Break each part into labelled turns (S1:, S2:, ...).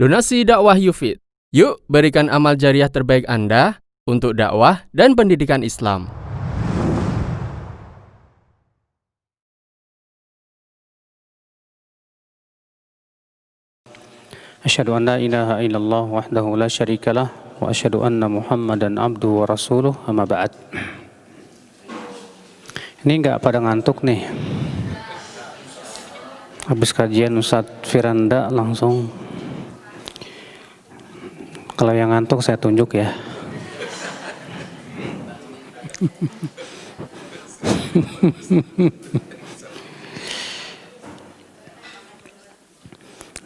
S1: Donasi dakwah Yufid. Yuk berikan amal jariah terbaik Anda untuk dakwah dan pendidikan Islam.
S2: Asyhadu an la ilaha illallah wahdahu la syarikalah wa asyhadu anna Muhammadan abduhu wa rasuluh, amma ba'd. Ini enggak pada ngantuk nih. Habis kajian Ustadz Firanda langsung. Kalau yang ngantuk saya tunjuk ya.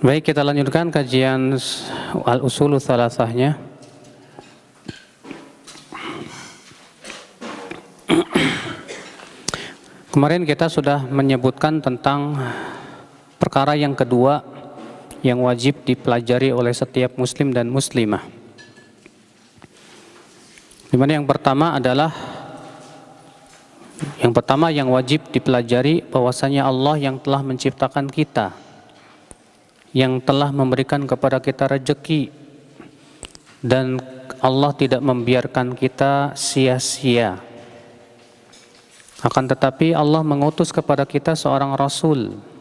S2: Baik, kita lanjutkan kajian Al-Usulu Tsalasahnya. Kemarin kita sudah menyebutkan tentang perkara yang kedua yang wajib dipelajari oleh setiap muslim dan muslimah. Dimana yang pertama yang wajib dipelajari bahwasanya Allah yang telah menciptakan kita, yang telah memberikan kepada kita rezeki, dan Allah tidak membiarkan kita sia-sia. Akan tetapi Allah mengutus kepada kita seorang Rasul.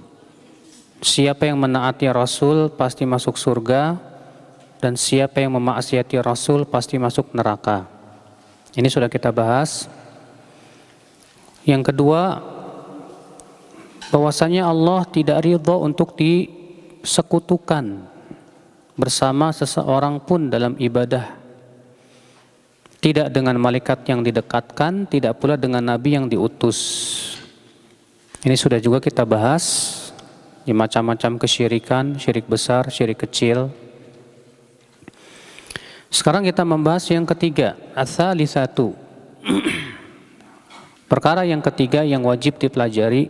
S2: Siapa yang menaati Rasul pasti masuk surga, dan siapa yang memaksiati Rasul pasti masuk neraka. Ini sudah kita bahas. Yang kedua, bahwasanya Allah tidak ridha untuk disekutukan bersama seseorang pun dalam ibadah. Tidak dengan malaikat yang didekatkan, tidak pula dengan nabi yang diutus. Ini sudah juga kita bahas. Macam-macam kesyirikan, syirik besar, syirik kecil. Sekarang kita membahas yang ketiga, ats-tsalisatu. Perkara yang ketiga yang wajib dipelajari.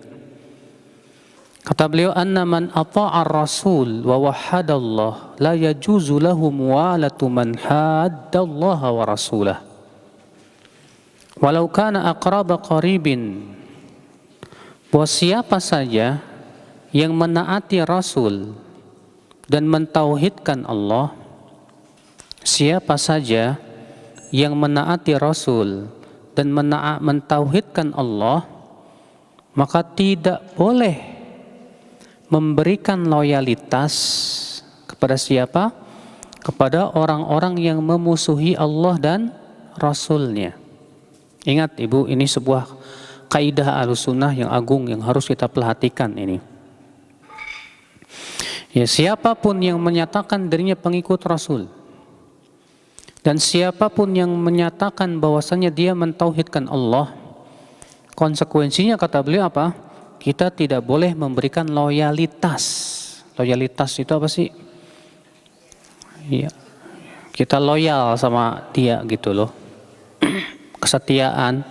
S2: Kata beliau, anna man ata'ar rasul wa wahadallah la yajuzu lahu muwalatu man haddallaha wa rasulah. Walau kana aqraba qaribin. Bahwa siapa saja yang menaati Rasul dan mentauhidkan Allah, siapa saja yang menaati Rasul dan mentauhidkan Allah, maka tidak boleh memberikan loyalitas kepada siapa? Kepada orang-orang yang memusuhi Allah dan Rasulnya. Ingat Ibu, ini sebuah kaidah Ahlussunnah yang agung yang harus kita perhatikan ini. Ya, siapapun yang menyatakan dirinya pengikut Rasul dan siapapun yang menyatakan bahwasanya dia mentauhidkan Allah, konsekuensinya kata beliau apa? Kita tidak boleh memberikan loyalitas. Loyalitas itu apa sih? Ya, kita loyal sama dia gitu loh. Kesetiaan.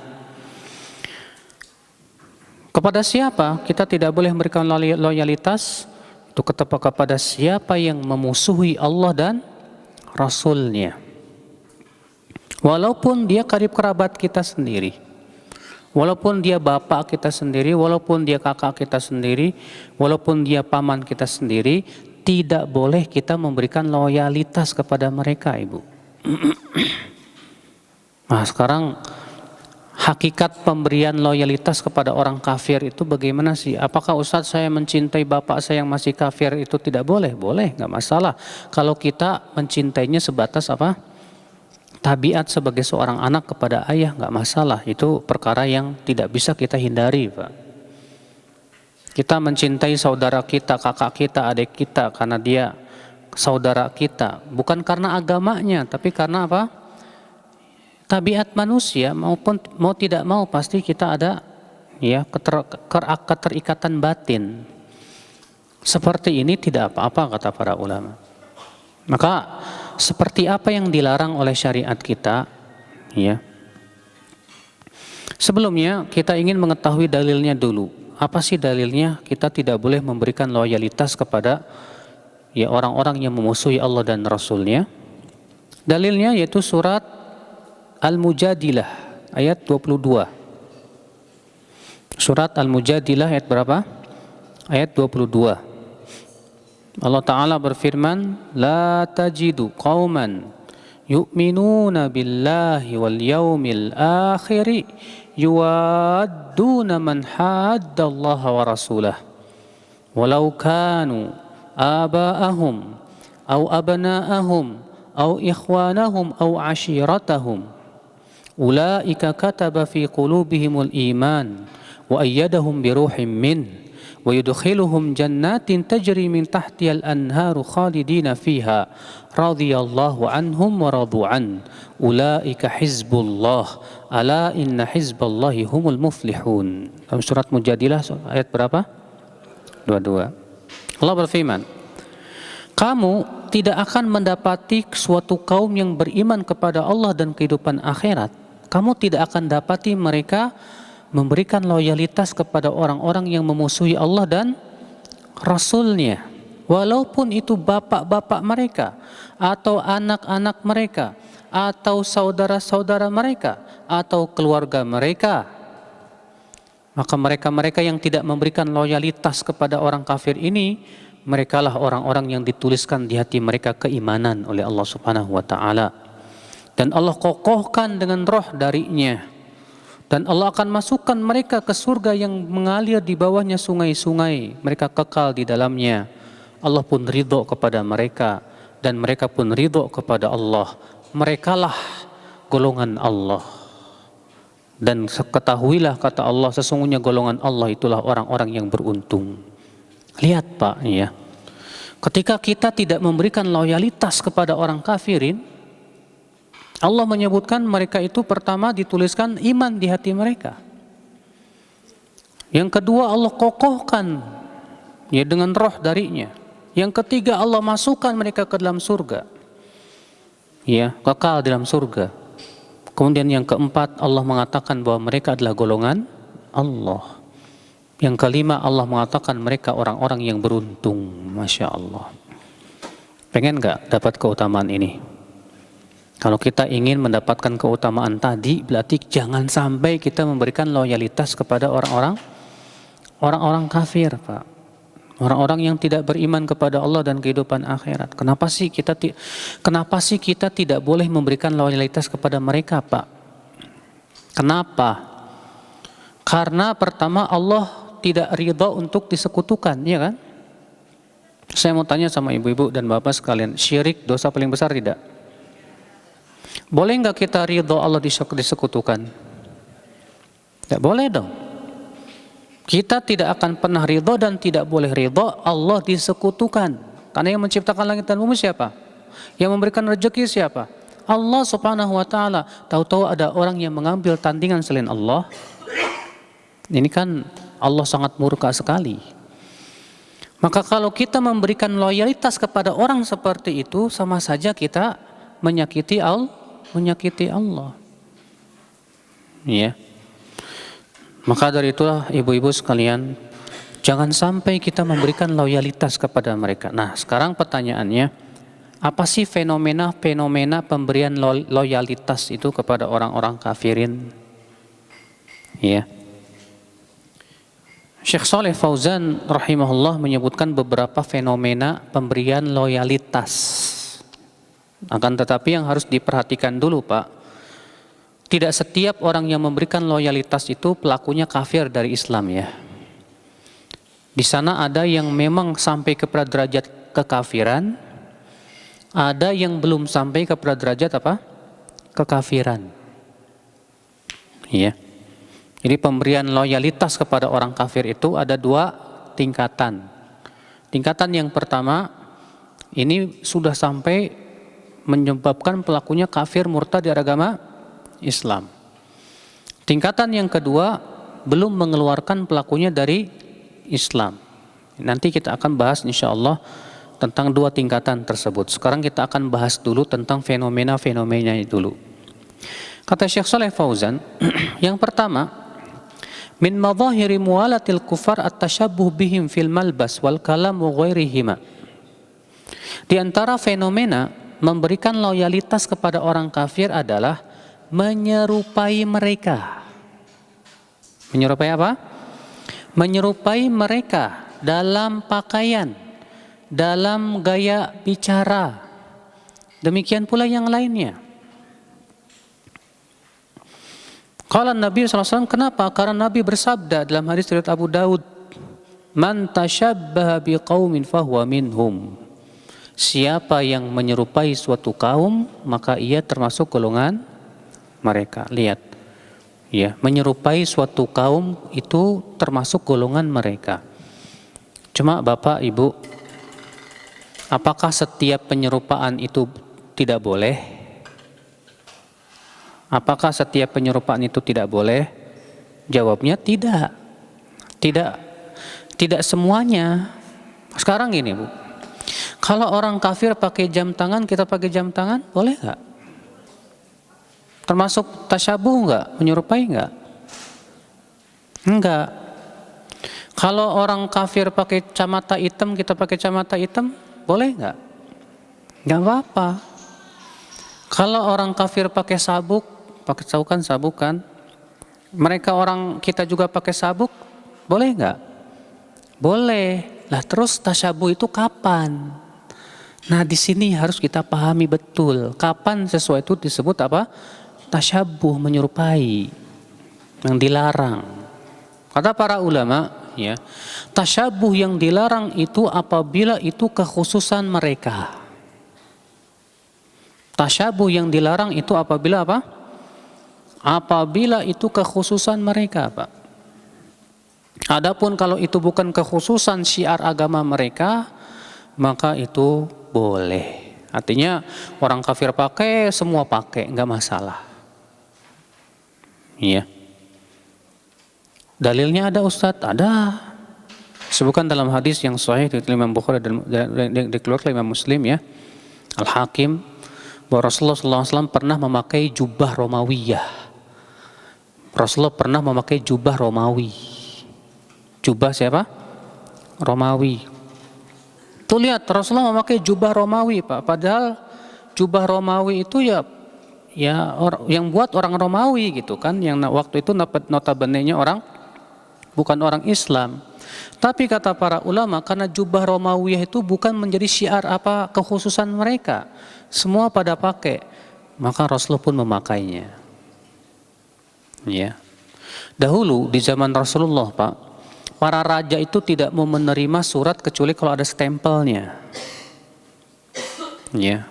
S2: Kepada siapa kita tidak boleh memberikan loyalitas? Itu kepada siapa yang memusuhi Allah dan Rasulnya. Walaupun dia karib kerabat kita sendiri, walaupun dia bapak kita sendiri, walaupun dia kakak kita sendiri, walaupun dia paman kita sendiri, tidak boleh kita memberikan loyalitas kepada mereka, Ibu. Nah, sekarang hakikat pemberian loyalitas kepada orang kafir itu bagaimana sih? Apakah Ustadz saya mencintai bapak saya yang masih kafir itu tidak boleh? Boleh, nggak masalah. Kalau kita mencintainya sebatas apa? Tabiat sebagai seorang anak kepada ayah, nggak masalah. Itu perkara yang tidak bisa kita hindari, Pak. Kita mencintai saudara kita, kakak kita, adik kita karena dia saudara kita, bukan karena agamanya, tapi karena apa? Tabiat manusia mau tidak mau pasti kita ada ya keterikatan batin. Seperti ini tidak apa-apa kata para ulama. Maka seperti apa yang dilarang oleh syariat kita, ya. Sebelumnya kita ingin mengetahui dalilnya dulu. Apa sih dalilnya kita tidak boleh memberikan loyalitas kepada ya orang-orang yang memusuhi Allah dan Rasulnya? Dalilnya yaitu surat Al-Mujadilah ayat 22. Surat Al-Mujadilah ayat berapa? Ayat 22. Allah Ta'ala berfirman, La tajidu qawman yu'minuna billahi wal yawmil akhiri yuwadduna man haddallaha wa rasulah walau kanu aba'ahum aw abna'ahum aw ikhwanahum aw ashiratahum ulaika kataba fi qulubihimul iman wa ayyadahum biruhim min wa yudkhiluhum jannatin tajri min tahtihal anharu khalidina fiha radhiyallahu anhum wa radu an ulaika hizbullah ala inna hizballahi humul muflihun. Dalam surat Mujadilah ayat berapa? 22. Allah berfirman, kamu tidak akan mendapati suatu kaum yang beriman kepada Allah dan kehidupan akhirat. Kamu tidak akan dapati mereka memberikan loyalitas kepada orang-orang yang memusuhi Allah dan Rasulnya, walaupun itu bapak-bapak mereka atau anak-anak mereka atau saudara-saudara mereka atau keluarga mereka. Maka mereka-mereka yang tidak memberikan loyalitas kepada orang kafir ini, merekalah orang-orang yang dituliskan di hati mereka keimanan oleh Allah Subhanahu wa Ta'ala, dan Allah kokohkan dengan roh darinya. Dan Allah akan masukkan mereka ke surga yang mengalir di bawahnya sungai-sungai. Mereka kekal di dalamnya. Allah pun ridho kepada mereka. Dan mereka pun ridho kepada Allah. Merekalah golongan Allah. Dan ketahuilah, kata Allah, sesungguhnya golongan Allah itulah orang-orang yang beruntung. Lihat Pak, ya. Ketika kita tidak memberikan loyalitas kepada orang kafirin, Allah menyebutkan mereka itu pertama dituliskan iman di hati mereka. Yang kedua Allah kokohkan ya dengan roh darinya. Yang ketiga Allah masukkan mereka ke dalam surga. Ya, kekal dalam surga. Kemudian yang keempat Allah mengatakan bahwa mereka adalah golongan Allah. Yang kelima Allah mengatakan mereka orang-orang yang beruntung. Masya Allah. Pengen gak dapat keutamaan ini? Kalau kita ingin mendapatkan keutamaan tadi, berarti jangan sampai kita memberikan loyalitas kepada orang-orang kafir, Pak. Orang-orang yang tidak beriman kepada Allah dan kehidupan akhirat. Kenapa sih kita tidak boleh memberikan loyalitas kepada mereka, Pak? Kenapa? Karena pertama Allah tidak ridha untuk disekutukan, ya kan? Saya mau tanya sama ibu-ibu dan bapak sekalian, syirik dosa paling besar tidak? Boleh nggak kita ridho Allah disekutukan? Tidak boleh dong. Kita tidak akan pernah ridho dan tidak boleh ridho Allah disekutukan. Karena yang menciptakan langit dan bumi siapa? Yang memberikan rezeki siapa? Allah Subhanahu wa Ta'ala. Tahu-tahu ada orang yang mengambil tandingan selain Allah. Ini kan Allah sangat murka sekali. Maka kalau kita memberikan loyalitas kepada orang seperti itu, sama saja kita menyakiti Allah. Ya. Maka dari itulah ibu-ibu sekalian, jangan sampai kita memberikan loyalitas kepada mereka. Nah, sekarang pertanyaannya, apa sih fenomena pemberian loyalitas itu kepada orang-orang kafirin? Ya. Syekh Shalih Fauzan rahimahullah menyebutkan beberapa fenomena pemberian loyalitas. Akan tetapi yang harus diperhatikan dulu Pak, tidak setiap orang yang memberikan loyalitas itu pelakunya kafir dari Islam ya. Di sana ada yang memang sampai kepada derajat kekafiran, ada yang belum sampai kepada derajat apa? Kekafiran. Ya. Jadi pemberian loyalitas kepada orang kafir itu ada dua tingkatan. Tingkatan yang pertama, ini sudah sampai menyebabkan pelakunya kafir murtad dari agama Islam. Tingkatan yang kedua, belum mengeluarkan pelakunya dari Islam. Nanti kita akan bahas insya Allah tentang dua tingkatan tersebut. Sekarang kita akan bahas dulu tentang fenomena-fenomenanya dulu. Kata Syekh Shalih Fauzan, yang pertama, min madhahiri muwalatil kufar at-tashabbuh bihim fil malbas wal kalam wa ghairihima. Di antara fenomena memberikan loyalitas kepada orang kafir adalah menyerupai mereka. Menyerupai apa? Menyerupai mereka dalam pakaian, dalam gaya bicara. Demikian pula yang lainnya. Qala Nabi SAW, kenapa? Karena Nabi bersabda dalam hadis riwayat Abu Daud, man tashabbaha biqaumin fahuwa minhum. Siapa yang menyerupai suatu kaum, maka ia termasuk golongan mereka. Lihat, ya, menyerupai suatu kaum itu termasuk golongan mereka. Cuma Bapak Ibu, apakah setiap penyerupaan itu tidak boleh? Apakah setiap penyerupaan itu tidak boleh? Jawabnya tidak. Tidak semuanya. Sekarang gini, Bu. Kalau orang kafir pakai jam tangan, kita pakai jam tangan, boleh nggak? Termasuk tasyabuh nggak? Menyerupai nggak? Enggak. Kalau orang kafir pakai kacamata hitam, kita pakai kacamata hitam, boleh nggak? Nggak apa-apa. Kalau orang kafir pakai sabuk, pakai sabuk kan? Mereka orang kita juga pakai sabuk, boleh nggak? Boleh. Lah terus tasyabuh itu kapan? Nah di sini harus kita pahami betul. Kapan sesuatu itu disebut apa? Tasyabuh, menyerupai, yang dilarang. Kata para ulama, ya, tasyabuh yang dilarang itu apabila itu kekhususan mereka. Tasyabuh yang dilarang itu apabila apa? Apabila itu kekhususan mereka, Pak. Adapun kalau itu bukan kekhususan syiar agama mereka, maka itu boleh. Artinya orang kafir pakai, semua pakai, nggak masalah. Iya. Dalilnya ada Ustadz? Ada. Sebutkan dalam hadis yang sahih dari Imam Bukhari dan dikeluarkan oleh Imam Muslim, ya, Al-Hakim, bahwa Rasulullah SAW pernah memakai jubah Romawiyah. Rasulullah pernah memakai jubah Romawi. Jubah siapa? Romawi. Tuh lihat, Rasulullah memakai jubah Romawi, Pak. Padahal jubah Romawi itu ya yang buat orang Romawi gitu kan, yang waktu itu notabene-nya orang bukan orang Islam. Tapi kata para ulama, karena jubah Romawiyah itu bukan menjadi syiar apa kekhususan mereka, semua pada pakai, maka Rasulullah pun memakainya. Ya. Dahulu di zaman Rasulullah, Pak, para raja itu tidak mau menerima surat kecuali kalau ada stempelnya. Ya.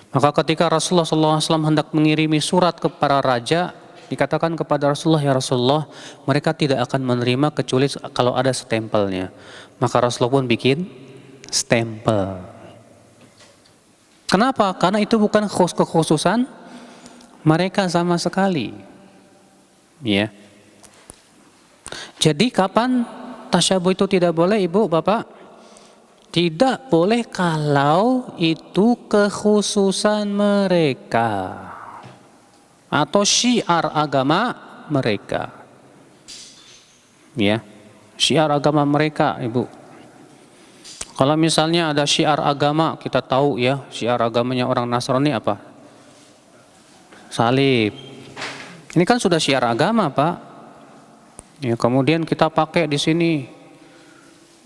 S2: Maka ketika Rasulullah SAW hendak mengirimi surat kepada raja, dikatakan kepada Rasulullah, ya Rasulullah, mereka tidak akan menerima kecuali kalau ada stempelnya. Maka Rasulullah pun bikin stempel. Kenapa? Karena itu bukan kekhususan mereka sama sekali. Ya. Jadi kapan tasyabuh itu tidak boleh, Ibu, Bapak? Tidak boleh kalau itu kekhususan mereka atau syiar agama mereka. Ya, syiar agama mereka, Ibu. Kalau misalnya ada syiar agama, kita tahu ya, syiar agamanya orang Nasrani apa? Salib. Ini kan sudah syiar agama, Pak. Ya, kemudian kita pakai di sini.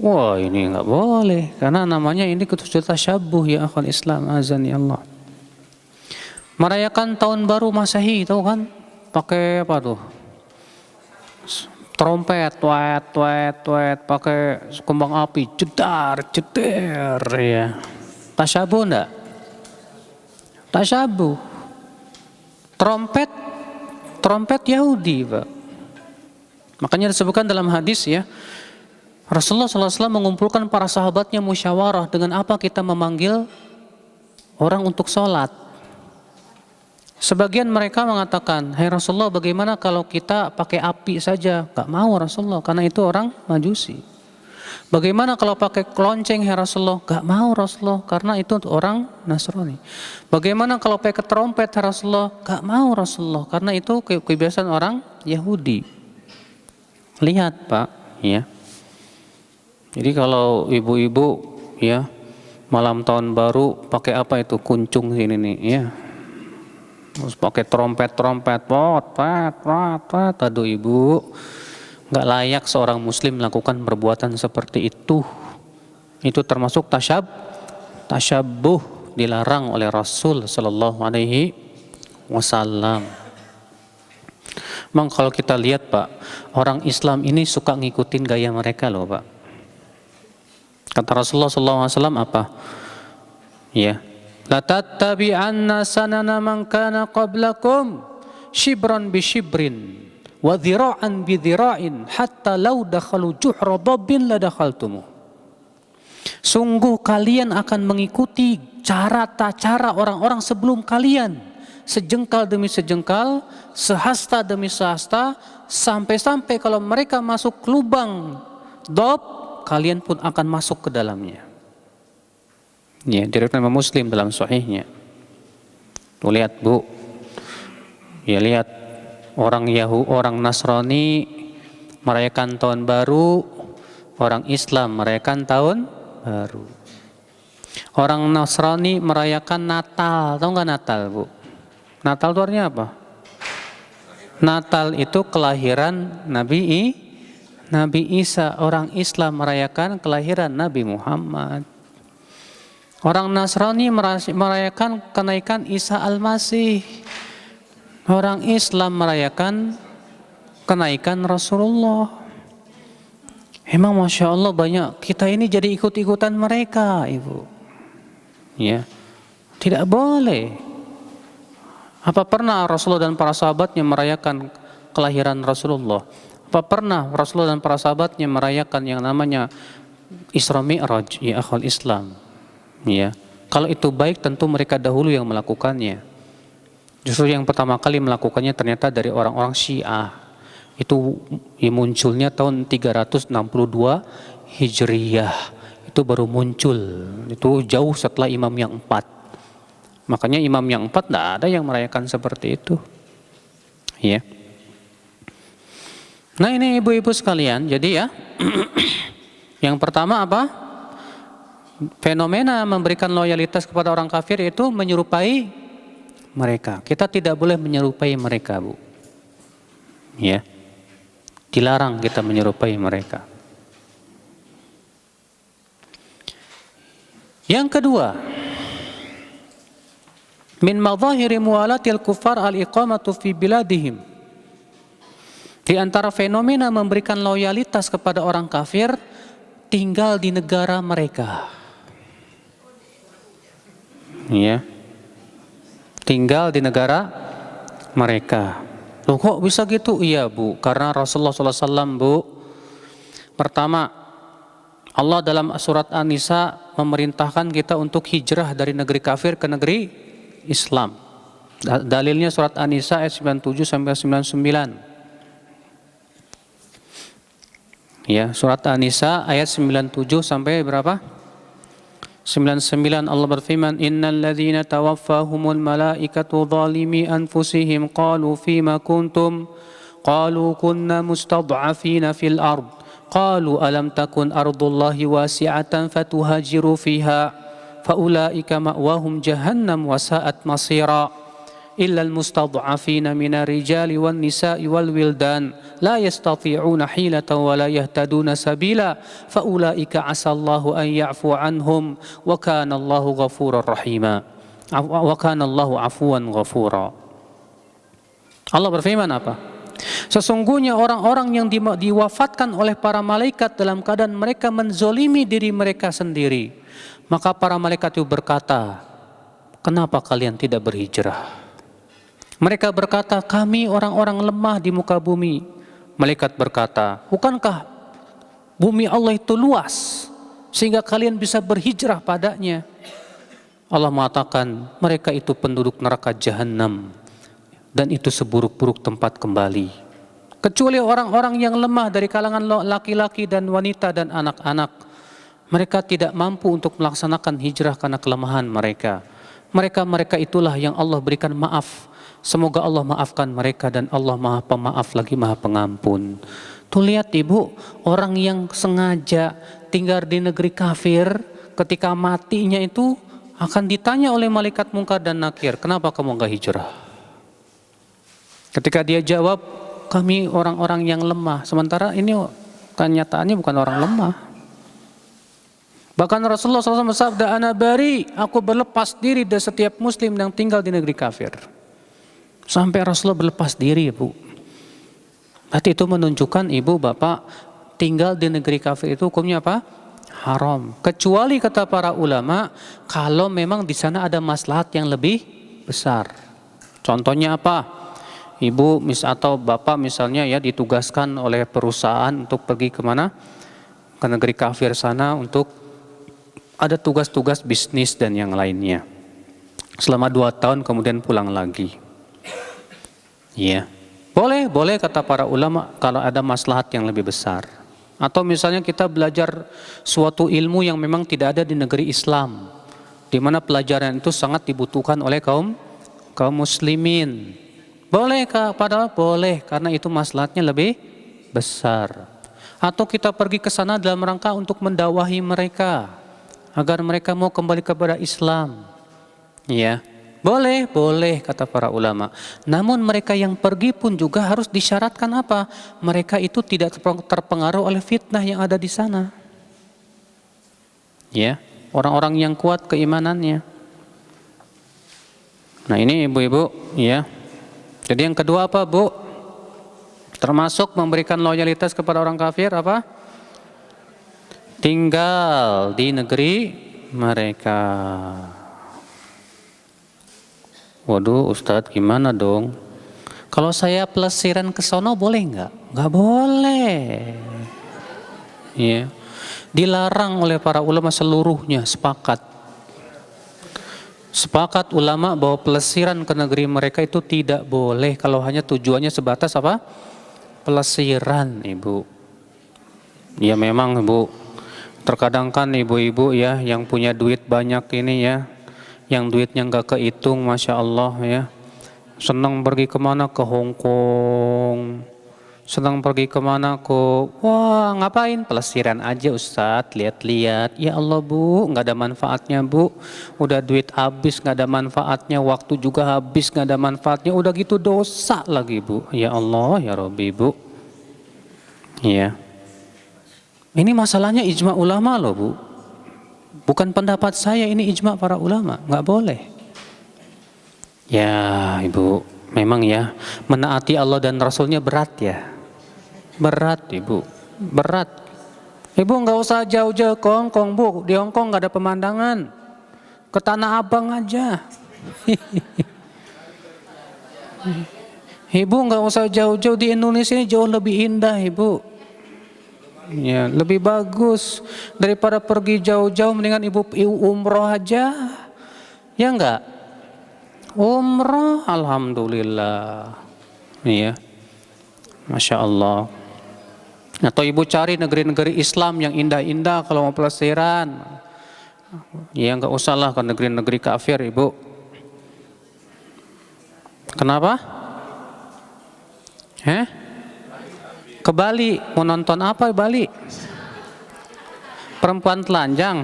S2: Wah, ini nggak boleh, karena namanya ini tasyabuh, ya akhwal Islam, azani Allah. Merayakan tahun baru Masehi, tahu kan? Pakai apa tuh? Trompet, tuet, pakai kembang api, jedar, ya. Tasyabuh enggak? Tasyabuh. Trompet Yahudi, Pak. Makanya disebutkan dalam hadis, ya, Rasulullah SAW mengumpulkan para sahabatnya musyawarah, dengan apa kita memanggil orang untuk sholat. Sebagian mereka mengatakan, hai Rasulullah, bagaimana kalau kita pakai api saja? Gak mau Rasulullah, karena itu orang Majusi. Bagaimana kalau pakai kelonceng, hai Rasulullah? Gak mau Rasulullah, karena itu orang Nasrani. Bagaimana kalau pakai trompet, hai Rasulullah? Gak mau Rasulullah, karena itu kebiasaan orang Yahudi. Lihat, Pak, ya. Jadi kalau ibu-ibu, ya, malam tahun baru pakai apa itu, kuncung sini nih, ya. Terus pakai trompet, aduh Ibu, nggak layak seorang Muslim melakukan perbuatan seperti itu. Itu termasuk tasyabuh, dilarang oleh Rasul sallallahu alaihi wasallam. Memang kalau kita lihat Pak, orang Islam ini suka ngikutin gaya mereka loh Pak. Kata Rasulullah sallallahu alaihi wasallam apa? Ya, la tattabi'anna sanana man kana qablakum shibran bi shibrin wa dhira'an bi dhira'in hatta law dakhalu juhra dabbin la dakhaltumuh. Sungguh kalian akan mengikuti cara orang-orang sebelum kalian, sejengkal demi sejengkal, sehasta demi sehasta, sampai-sampai kalau mereka masuk lubang dob, kalian pun akan masuk ke dalamnya. Ya, diriwayatkan Imam Muslim dalam sahihnya. Tuh lihat Bu, ya lihat orang Nasrani merayakan tahun baru, orang Islam merayakan tahun baru. Orang Nasrani merayakan Natal, tahu nggak Natal Bu? Natal itu artinya apa? Natal itu kelahiran Nabi Isa. Orang Islam merayakan kelahiran Nabi Muhammad. Orang Nasrani merayakan kenaikan Isa Al-Masih. Orang Islam merayakan kenaikan Rasulullah. Emang Masya Allah banyak kita ini jadi ikut-ikutan mereka, Ibu. Ya, tidak boleh. Apa pernah Rasulullah dan para sahabatnya merayakan kelahiran Rasulullah? Apa pernah Rasulullah dan para sahabatnya merayakan yang namanya Isra Mi'raj, ya akhwal Islam? Ya, kalau itu baik tentu mereka dahulu yang melakukannya. Justru yang pertama kali melakukannya ternyata dari orang-orang Syiah. Itu munculnya tahun 362 Hijriyah. Itu baru muncul. Itu jauh setelah imam yang 4. Makanya imam yang 4 tidak ada yang merayakan seperti itu. Ya. Nah ini ibu-ibu sekalian, jadi ya yang pertama apa? Fenomena memberikan loyalitas kepada orang kafir itu menyerupai mereka. Kita tidak boleh menyerupai mereka, Bu. Ya. Dilarang kita menyerupai mereka. Yang kedua, min madhahiri muwalatil kuffar al-iqamatu fi biladihim. Di antara fenomena memberikan loyalitas kepada orang kafir, tinggal di negara mereka. Ya. Tinggal di negara mereka. Loh kok bisa gitu? Iya Bu, karena Rasulullah SAW Bu, pertama Allah dalam surat An-Nisa memerintahkan kita untuk hijrah dari negeri kafir ke negeri Islam. Dalilnya surat An-Nisa ayat 97 sampai 99. Ya, surat An-Nisa ayat 97 sampai berapa? 99. Allah berfirman, innal ladzina tawaffahumul malaikatu zalimi anfusihim qalu fima kuntum qalu kunna mustad'afina fil ard qalu alam takun ardullahi wasi'atan fatuhajiru fiha faulaika ma'wahum jahannam wa sa'at masira illa almustad'afina minar rijali wan nisa'i wal wildan la yastati'una hilatan wa la yahtaduna sabila faulaika asallahu an ya'fu anhum wa kana Allahu ghafurar rahima wa kana Allahu afuwan ghafura. Allah berfirman apa? Sesungguhnya orang-orang yang diwafatkan oleh para malaikat dalam keadaan mereka menzolimi diri mereka sendiri, maka para malaikat itu berkata, kenapa kalian tidak berhijrah? Mereka berkata, kami orang-orang lemah di muka bumi. Malaikat berkata, bukankah bumi Allah itu luas sehingga kalian bisa berhijrah padanya? Allah mengatakan, mereka itu penduduk neraka jahanam dan itu seburuk-buruk tempat kembali. Kecuali orang-orang yang lemah dari kalangan laki-laki dan wanita dan anak-anak, mereka tidak mampu untuk melaksanakan hijrah karena kelemahan mereka. Mereka itulah yang Allah berikan maaf. Semoga Allah maafkan mereka dan Allah Maha Pemaaf lagi Maha Pengampun. Tuh lihat Ibu, orang yang sengaja tinggal di negeri kafir, ketika matinya itu akan ditanya oleh malaikat Munkar dan Nakir, kenapa kamu enggak hijrah? Ketika dia jawab, kami orang-orang yang lemah. Sementara ini kenyataannya bukan orang lemah. Bahkan Rasulullah SAW bersabda, "Ana bari, aku berlepas diri dari setiap muslim yang tinggal di negeri kafir." Sampai Rasulullah berlepas diri, Bu. Berarti itu menunjukkan ibu bapak tinggal di negeri kafir itu hukumnya apa? Haram. Kecuali kata para ulama, kalau memang di sana ada maslahat yang lebih besar. Contohnya apa? Ibu atau bapak misalnya ya ditugaskan oleh perusahaan untuk pergi kemana? Ke negeri kafir sana untuk ada tugas-tugas bisnis dan yang lainnya. Selama 2 tahun kemudian pulang lagi. Iya. Boleh kata para ulama kalau ada maslahat yang lebih besar. Atau misalnya kita belajar suatu ilmu yang memang tidak ada di negeri Islam, di mana pelajaran itu sangat dibutuhkan oleh kaum muslimin. Boleh padahal boleh karena itu maslahatnya lebih besar. Atau kita pergi ke sana dalam rangka untuk mendakwahi mereka agar mereka mau kembali kepada Islam. Ya. Boleh kata para ulama. Namun mereka yang pergi pun juga harus disyaratkan apa? Mereka itu tidak terpengaruh oleh fitnah yang ada di sana. Ya, orang-orang yang kuat keimanannya. Nah, ini ibu-ibu, ya. Jadi yang kedua apa, Bu? Termasuk memberikan loyalitas kepada orang kafir apa? Tinggal di negeri mereka. Waduh, Ustadz gimana dong? Kalau saya pelesiran ke sono boleh nggak? Nggak boleh. Ya. Dilarang oleh para ulama seluruhnya, sepakat. Sepakat ulama bahwa pelesiran ke negeri mereka itu tidak boleh kalau hanya tujuannya sebatas apa? Pelesiran, Ibu. Ya memang, Ibu. Terkadang kan ibu-ibu ya yang punya duit banyak ini ya, yang duitnya nggak kehitung, Masya Allah ya, senang pergi kemana, ke Hong Kong, senang pergi kemana, wah ngapain, pelesiran aja Ustadz, lihat-lihat, ya Allah Bu, nggak ada manfaatnya Bu, udah duit habis nggak ada manfaatnya, waktu juga habis nggak ada manfaatnya, udah gitu dosa lagi Bu, ya Allah ya Rabbi Bu, ya. Ini masalahnya ijma ulama loh Bu. Bukan pendapat saya, ini ijma para ulama, nggak boleh. Ya Ibu, memang ya menaati Allah dan Rasulnya berat ya. Berat Ibu, berat. Ibu nggak usah jauh-jauh ke Hong Kong Bu, di Hong Kong nggak ada pemandangan. Ke Tanah Abang aja. Ibu nggak usah jauh-jauh, di Indonesia ini jauh lebih indah Ibu. Ya, lebih bagus daripada pergi jauh-jauh, mendingan ibu umroh aja. Ya enggak? Umroh, alhamdulillah. Iya. Masya Allah. Atau ibu cari negeri-negeri Islam yang indah-indah kalau mau pelesiran. Ya enggak usah lah ke negeri-negeri kafir, Ibu. Kenapa? Ke Bali, mau nonton apa Bali? Perempuan telanjang.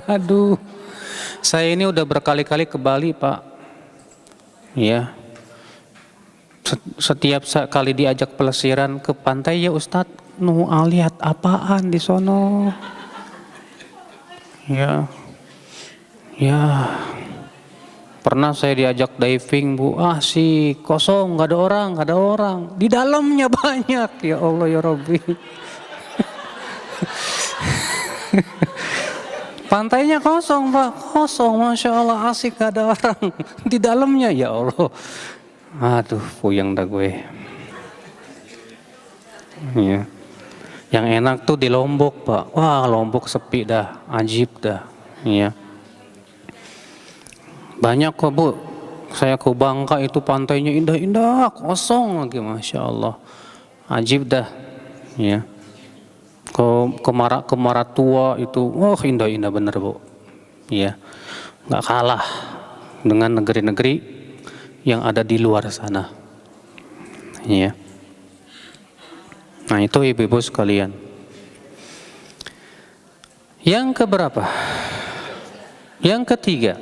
S2: Aduh, saya ini udah berkali-kali ke Bali Pak. Ya, setiap kali diajak pelesiran ke pantai ya Ustadz, lihat apaan di sono? Ya. Pernah saya diajak diving Bu, sih kosong, nggak ada orang. Di dalamnya banyak, ya Allah ya Rabbi. Pantainya kosong Pak, kosong, Masya Allah, asik, nggak ada orang. Di dalamnya, ya Allah. Aduh, puyeng dah gue. Ya. Yang enak tuh di Lombok Pak, wah Lombok sepi dah, ajib dah. Iya. Banyak kok Bu, saya ke Bangka itu pantainya indah-indah, kosong lagi, Masya Allah, ajib dah, ya. Ke Maratua itu, indah-indah bener Bu, ya, nggak kalah dengan negeri-negeri yang ada di luar sana, ya. Nah itu ibu-ibu sekalian. Yang keberapa? Yang ketiga.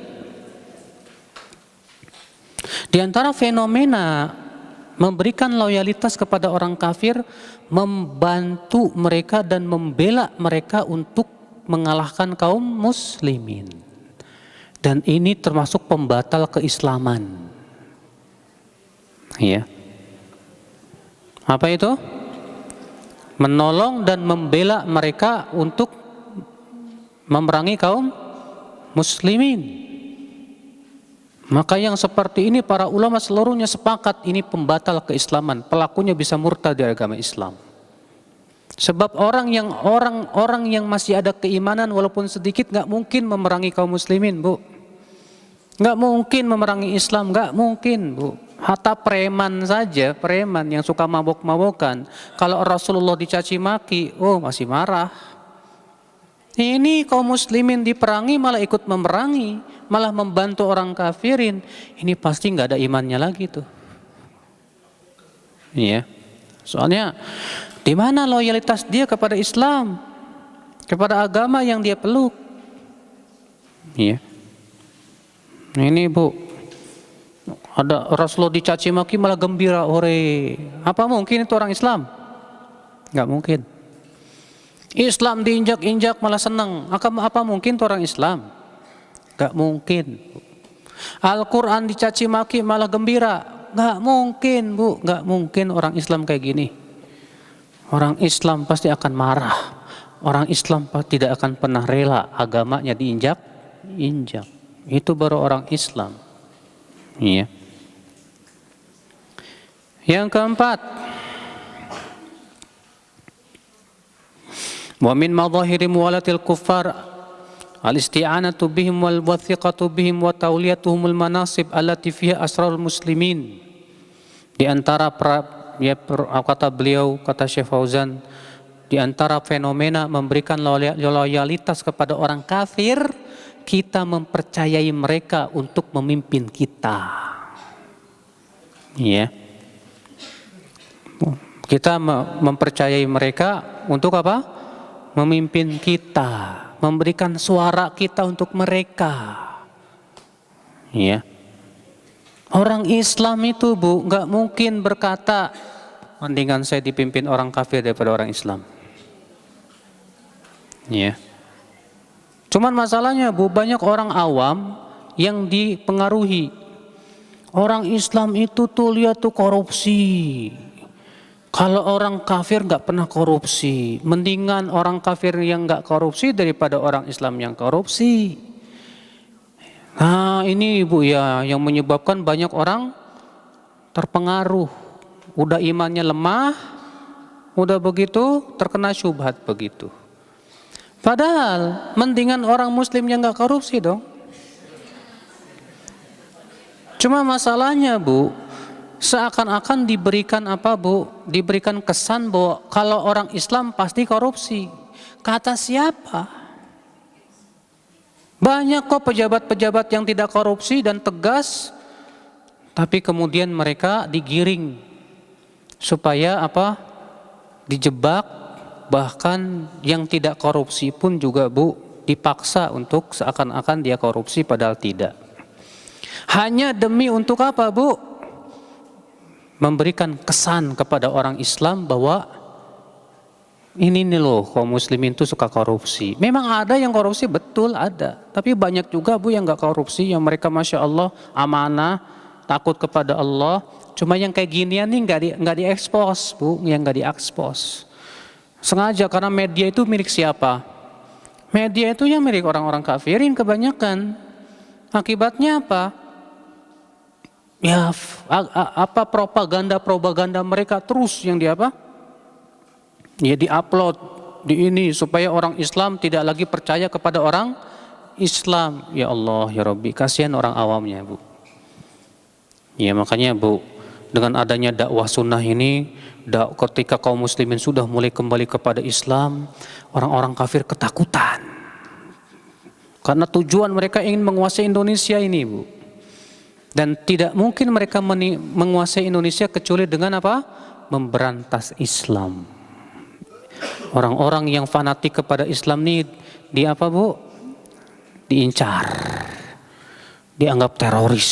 S2: Di antara fenomena memberikan loyalitas kepada orang kafir, membantu mereka dan membela mereka untuk mengalahkan kaum muslimin. Dan ini termasuk pembatal keislaman. Ya. Apa itu? Menolong dan membela mereka untuk memerangi kaum muslimin. Maka yang seperti ini para ulama seluruhnya sepakat ini pembatal keislaman. Pelakunya bisa murtad dari agama Islam. Sebab orang yang masih ada keimanan walaupun sedikit nggak mungkin memerangi kaum muslimin, Bu. Nggak mungkin memerangi Islam, nggak mungkin, Bu. Hatta preman saja, preman yang suka mabok-mabokan, kalau Rasulullah dicaci maki, oh masih marah. Ini kaum muslimin diperangi malah ikut memerangi, malah membantu orang kafirin. Ini pasti nggak ada imannya lagi tuh. Iya. Soalnya di mana loyalitas dia kepada Islam, kepada agama yang dia peluk? Iya. Ini Bu, ada Rasulullah dicaci maki malah gembira, ore. Apa mungkin itu orang Islam? Nggak mungkin. Islam diinjak-injak malah senang. Apa mungkin itu orang Islam? Nggak mungkin. Al-Quran dicaci maki malah gembira. Nggak mungkin, Bu. Nggak mungkin orang Islam kayak gini. Orang Islam pasti akan marah. Orang Islam tidak akan pernah rela agamanya diinjak-injak. Itu baru orang Islam. Iya. Yang keempat, wa min madhahiri muwalatil kuffar al-isti'anatu bihim wal wathiqatu bihim wa tawliyatuhumul manasib allati fiha asrarul muslimin. Di antara kata beliau, kata Syekh Fauzan, di antara fenomena memberikan loyalitas kepada orang kafir, kita mempercayai mereka untuk memimpin kita. Ya. Kita mempercayai mereka untuk apa? Memimpin kita, memberikan suara kita untuk mereka. Ya. Orang Islam itu, Bu, nggak mungkin berkata, mendingan saya dipimpin orang kafir daripada orang Islam. Ya. Cuman masalahnya, Bu, banyak orang awam yang dipengaruhi. Orang Islam itu tuh lihat tuh korupsi. Kalau orang kafir nggak pernah korupsi, mendingan orang kafir yang nggak korupsi daripada orang Islam yang korupsi. Nah ini Bu ya yang menyebabkan banyak orang terpengaruh. Udah imannya lemah, udah begitu terkena syubhat begitu. Padahal mendingan orang muslim yang nggak korupsi dong. Cuma masalahnya Bu, seakan-akan diberikan apa Bu? Diberikan kesan bahwa kalau orang Islam pasti korupsi. Kata siapa? Banyak kok pejabat-pejabat yang tidak korupsi dan tegas, tapi kemudian mereka digiring supaya apa? Dijebak, bahkan yang tidak korupsi pun juga Bu dipaksa untuk seakan-akan dia korupsi padahal tidak. Hanya demi untuk apa Bu? Memberikan kesan kepada orang Islam bahwa ini nih loh kaum muslimin itu suka korupsi. Memang ada yang korupsi, betul ada. Tapi banyak juga Bu yang gak korupsi, yang mereka Masya Allah amanah, takut kepada Allah. Cuma yang kayak ginian nih gak diekspos Bu, yang gak diekspos. Sengaja karena media itu milik siapa? Media itu yang milik orang-orang kafirin kebanyakan. Akibatnya apa? Ya apa propaganda mereka terus yang ya diupload di ini supaya orang Islam tidak lagi percaya kepada orang Islam. Ya Allah ya Rabbi, kasihan orang awamnya Bu. Ya makanya Bu, dengan adanya dakwah sunnah ini, ketika kaum muslimin sudah mulai kembali kepada Islam, orang-orang kafir ketakutan. Karena tujuan mereka ingin menguasai Indonesia ini Bu. Dan tidak mungkin mereka menguasai Indonesia kecuali dengan apa? Memberantas Islam. Orang-orang yang fanatik kepada Islam ini di apa Bu? Diincar, dianggap teroris,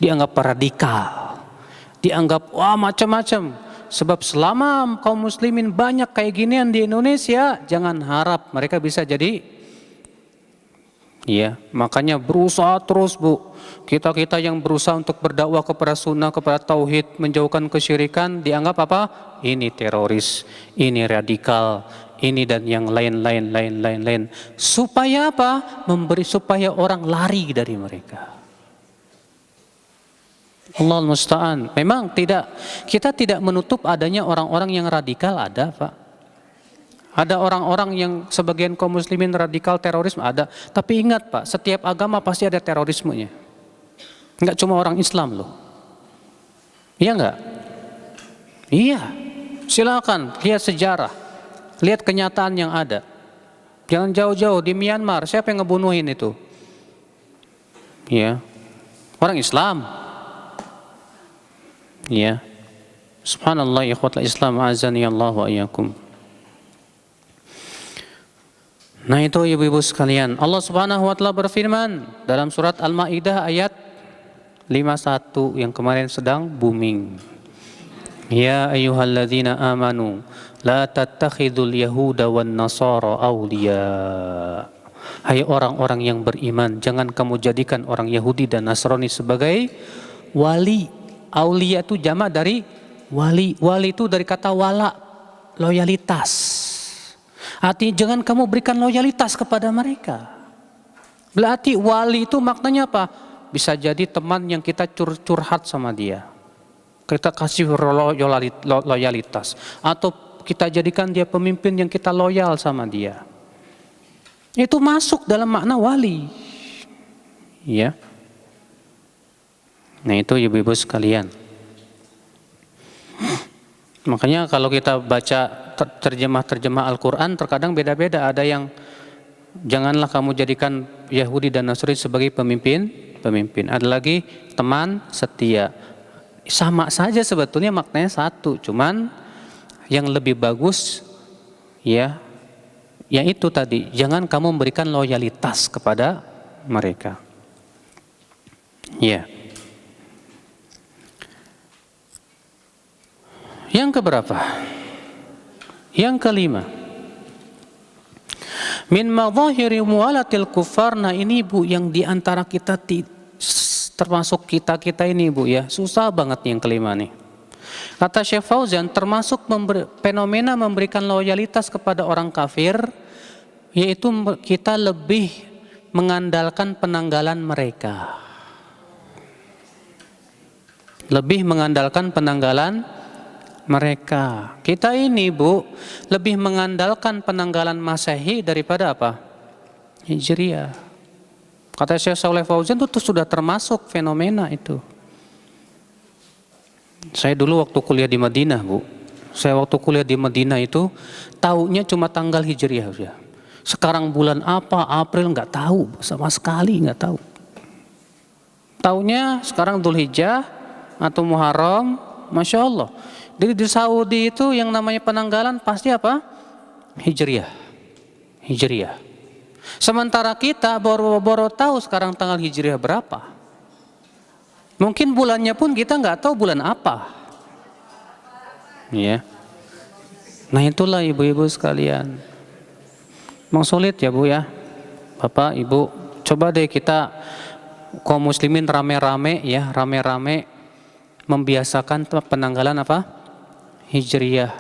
S2: dianggap radikal, dianggap wah macam-macam. Sebab selama kaum muslimin banyak kayak ginian di Indonesia, jangan harap mereka bisa jadi. Ya, makanya berusaha terus Bu. Kita yang berusaha untuk berdakwah kepada sunnah, kepada tauhid, menjauhkan kesyirikan, dianggap apa? Ini teroris, ini radikal, ini dan yang lain. Supaya apa? Supaya orang lari dari mereka. Allah musta'an. Memang kita tidak menutup adanya orang-orang yang radikal, ada Pak. Ada orang-orang yang sebagian kaum muslimin radikal terorisme, ada. Tapi ingat Pak, setiap agama pasti ada terorismenya. Enggak cuma orang Islam loh. Iya enggak? Iya. Silakan lihat sejarah, lihat kenyataan yang ada. Jangan jauh-jauh di Myanmar, siapa yang ngebunuhin itu? Iya. Orang Islam. Ya, subhanallah ikhwatul Islam azani Allah wa iyyakum. Nah itu ibu-ibu sekalian, Allah Subhanahu wa taala berfirman dalam surat Al-Maidah ayat 51 yang kemarin sedang booming. Ya ayyuhalladzina amanu la tattakhidul yahuda wan nasara awliya. Hai orang-orang yang beriman, jangan kamu jadikan orang Yahudi dan Nasrani sebagai wali. Aulia itu jamak dari wali. Wali itu dari kata wala, loyalitas. Artinya jangan kamu berikan loyalitas kepada mereka. Berarti wali itu maknanya apa? Bisa jadi teman yang kita curhat sama dia, kita kasih loyalitas. Atau kita jadikan dia pemimpin yang kita loyal sama dia. Itu masuk dalam makna wali. Ya. Nah itu ibu-ibu sekalian. Makanya kalau kita baca terjemah Al-Quran terkadang beda-beda. Ada yang janganlah kamu jadikan Yahudi dan Nasrani sebagai pemimpin. Ada lagi teman setia. Sama saja sebetulnya maknanya satu. Cuman yang lebih bagus ya, yaitu tadi, jangan kamu memberikan loyalitas kepada mereka. Ya. Yang keberapa? Yang kelima. Min madhahiri muwalatil kuffar. Nah ini Bu, yang diantara kita termasuk kita ini Bu ya, susah banget yang kelima nih. Kata Syekh Fauzan, termasuk fenomena memberikan loyalitas kepada orang kafir, yaitu kita lebih mengandalkan penanggalan mereka. Lebih mengandalkan penanggalan mereka. Kita ini Bu, lebih mengandalkan penanggalan Masehi daripada apa? Hijriah. Kata Syekh Saleh Fauzan itu sudah termasuk fenomena itu. Saya dulu waktu kuliah di Madinah Bu, itu taunya cuma tanggal Hijriah ya. Sekarang bulan apa, April nggak tahu, sama sekali nggak tahu. Taunya sekarang Dzulhijjah atau Muharram, Masya Allah. Jadi di Saudi itu yang namanya penanggalan pasti apa? Hijriah. Sementara kita baru tahu sekarang tanggal Hijriah berapa. Mungkin bulannya pun kita nggak tahu bulan apa. Ya. Nah itulah ibu-ibu sekalian. Memang sulit ya Bu ya. Bapak, Ibu, coba deh kita kaum muslimin rame-rame membiasakan penanggalan apa? Hijriah.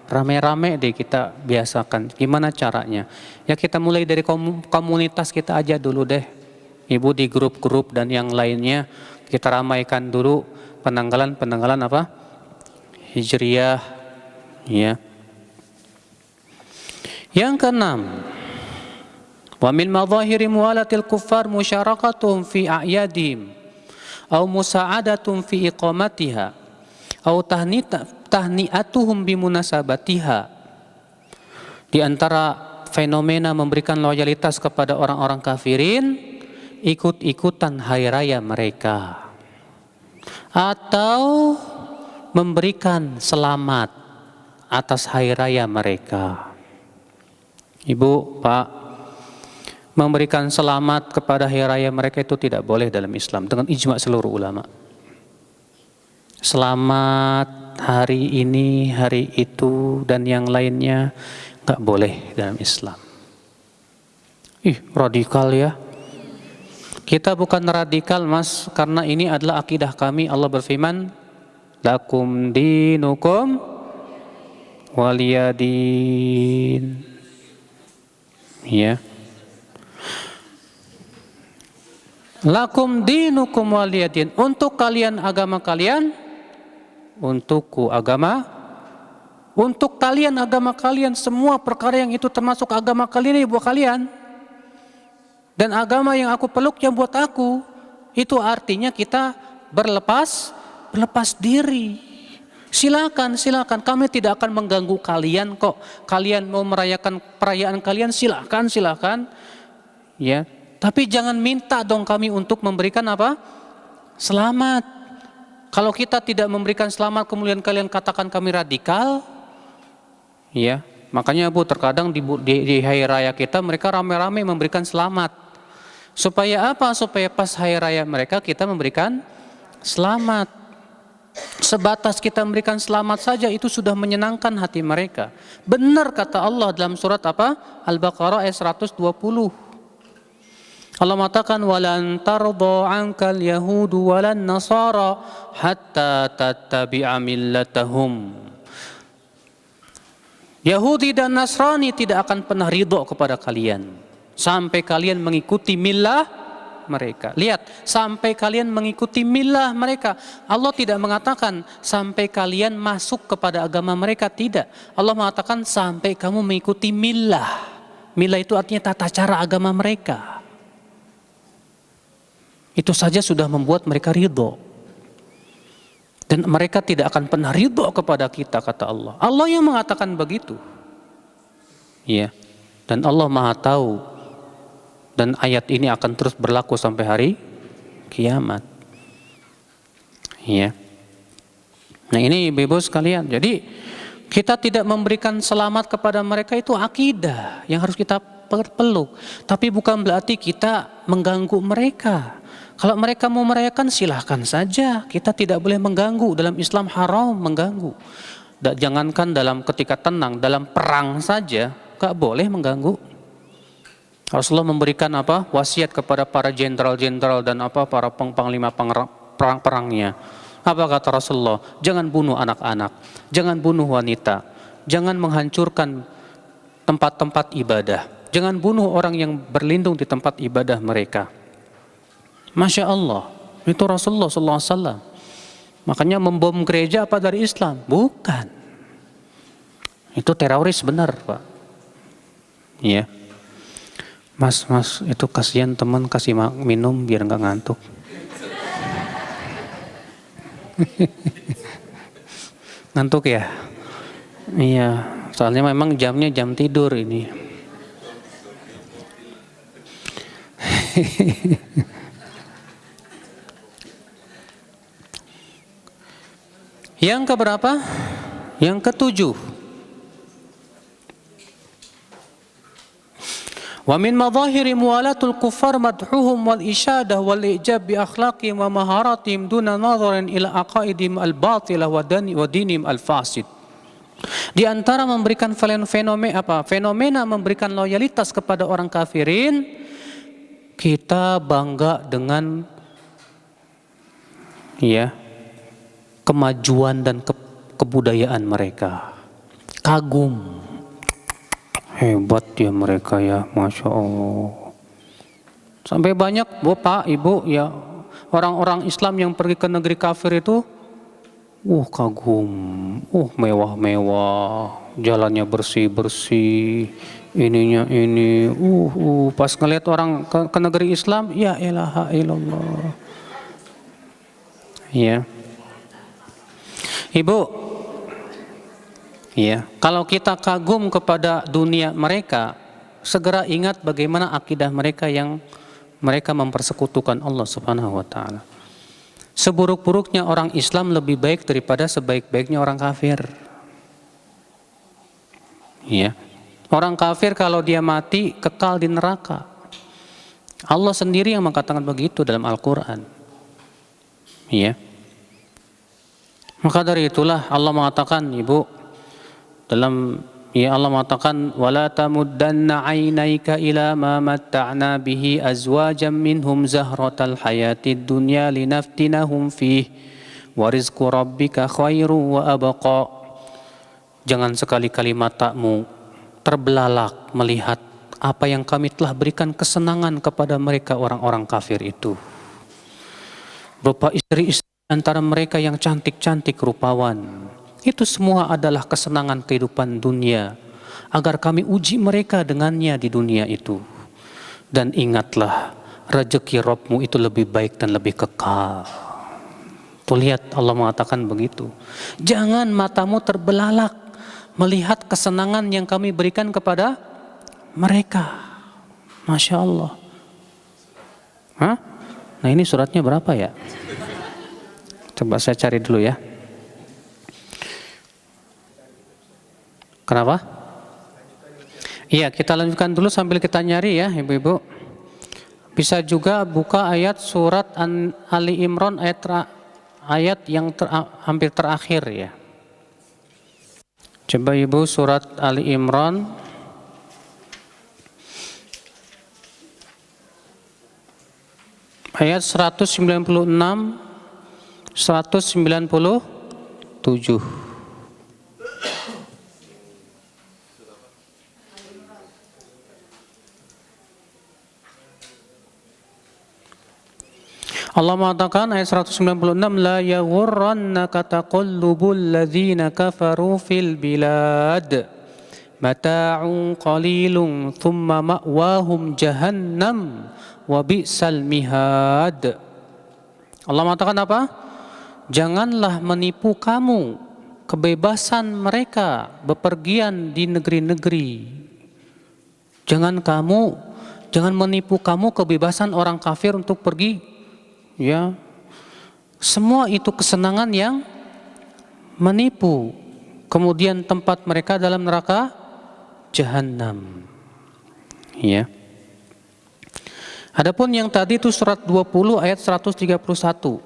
S2: Rame-rame deh kita biasakan. Gimana caranya? Ya kita mulai dari komunitas kita aja dulu deh. Ibu di grup-grup dan yang lainnya kita ramaikan dulu penanggalan apa? Hijriah. Ya. Yang keenam, wa min madhahiri muwalatil kuffar musyarakatuhum fi a'yadihim aw musa'adatum fi iqamatiha aw tahni'atuhum bimunasabatiha. Di antara fenomena memberikan loyalitas kepada orang-orang kafirin, ikut-ikutan hari raya mereka atau memberikan selamat atas hari raya mereka. Ibu, Pak, memberikan selamat kepada hari raya mereka itu tidak boleh dalam Islam dengan ijma seluruh ulama. Selamat hari ini, hari itu, dan yang lainnya, nggak boleh dalam Islam. Radikal ya. Kita bukan radikal mas, karena ini adalah akidah kami. Allah berfirman, lakum dinukum waliyadin. Ya. Lakum dinukum waliyadin. Untuk kalian agama kalian, untukku agama. Untuk kalian agama kalian. Semua perkara yang itu termasuk agama kalian ini buat kalian. Dan agama yang aku peluk yang buat aku. Itu artinya kita berlepas diri. Silakan, kami tidak akan mengganggu kalian kok. Kalian mau merayakan perayaan kalian, silakan. Ya, tapi jangan minta dong kami untuk memberikan apa? Selamat. Kalau kita tidak memberikan selamat, kemudian kalian katakan kami radikal. Ya, makanya Bu, terkadang di hari raya kita mereka rame-rame memberikan selamat. Supaya apa? Supaya pas hari raya mereka kita memberikan selamat. Sebatas kita memberikan selamat saja itu sudah menyenangkan hati mereka. Benar kata Allah dalam surat apa? Al-Baqarah ayat 120. Allah mengatakan walan tardha 'ankal yahudu walan nasara hatta tattabi'a millatahum. Yahudi dan Nasrani tidak akan pernah ridho kepada kalian sampai kalian mengikuti millah mereka. Lihat, sampai kalian mengikuti millah mereka. Allah tidak mengatakan sampai kalian masuk kepada agama mereka, tidak. Allah mengatakan sampai kamu mengikuti millah. Millah itu artinya tata cara agama mereka. Itu saja sudah membuat mereka ridho. Dan mereka tidak akan pernah ridho kepada kita, kata Allah. Allah yang mengatakan begitu. Ya. Dan Allah Maha tahu. Dan ayat ini akan terus berlaku sampai hari kiamat. Ya. Nah ini ibu-ibu sekalian. Jadi kita tidak memberikan selamat kepada mereka itu akidah yang harus kita peluk. Tapi bukan berarti kita mengganggu mereka. Kalau mereka mau merayakan silahkan saja. Kita tidak boleh mengganggu. Dalam Islam haram mengganggu. Jangankan dalam ketika tenang, dalam perang saja gak boleh mengganggu. Rasulullah memberikan apa? Wasiat kepada para jenderal-jenderal dan apa para panglima perangnya. Apa kata Rasulullah? Jangan bunuh anak-anak, jangan bunuh wanita, jangan menghancurkan tempat-tempat ibadah, jangan bunuh orang yang berlindung di tempat ibadah mereka. Masya Allah, itu Rasulullah SAW. Makanya membom gereja apa dari Islam? Bukan. Itu teroris benar, Pak. Iya. Mas, itu kasihan teman, kasih minum biar nggak ngantuk. Ngantuk ya? Iya, soalnya memang jamnya jam tidur ini. Yang keberapa? Yang ketujuh. Wa min madhahiri muwalatul kuffar madhuhum wal isyadah wal ijab bi akhlaqihim wa maharatihim duna nadharin ila aqaidihim al batilah wa dinihim al fasid. Di antara memberikan fenomena memberikan loyalitas kepada orang kafirin, kita bangga dengan kemajuan dan kebudayaan mereka. Kagum. Hebat ya mereka ya, Masya Allah. Sampai banyak Bapak, Ibu ya, orang-orang Islam yang pergi ke negeri kafir itu kagum, mewah-mewah, jalannya bersih-bersih, ininya ini, pas ngelihat orang ke negeri Islam, ya ilaha illallah. Ya. Ibu, kalau kita kagum kepada dunia mereka, segera ingat bagaimana akidah mereka yang mereka mempersekutukan Allah Subhanahu wa taala. Seburuk-buruknya orang Islam lebih baik daripada sebaik-baiknya orang kafir. Orang kafir kalau dia mati kekal di neraka. Allah sendiri yang mengatakan begitu dalam Al-Qur'an. Maka dari itulah Allah mengatakan, Ibu, dalam Allah mengatakan, wala tamuddanna 'ainaika ila ma matta'na bihi azwajan minhum zahratal hayatid dunya linaftinahum fih wa rizqu rabbika khairu wa abqa. Jangan sekali-kali matamu terbelalak melihat apa yang kami telah berikan kesenangan kepada mereka orang-orang kafir itu, berupa istri-istri antara mereka yang cantik-cantik rupawan. Itu semua adalah kesenangan kehidupan dunia, agar kami uji mereka dengannya di dunia itu. Dan ingatlah, rezeki Rabbmu itu lebih baik dan lebih kekal. Tuh lihat, Allah mengatakan begitu. Jangan matamu terbelalak melihat kesenangan yang kami berikan kepada mereka. Masya Allah. Hah? Nah, ini suratnya berapa ya? Coba saya cari dulu ya. Kenapa? Iya, kita lanjutkan dulu sambil kita nyari ya, Ibu-ibu. Bisa juga buka ayat surat Ali Imran ayat yang hampir terakhir ya. Coba Ibu, surat Ali Imran ayat 196 197. Allah mengatakan ayat 196, la yaghurrannaka taqallubul ladzina kafaru fil bilad mata'un qalilun thumma ma'wahum jahannam wa bi'sal mihad. Allah mengatakan apa? Janganlah menipu kamu kebebasan mereka bepergian di negeri-negeri. Jangan menipu kamu kebebasan orang kafir untuk pergi. Ya, semua itu kesenangan yang menipu. Kemudian tempat mereka dalam neraka Jahannam. Ya. Adapun yang tadi itu surat 20 ayat 131.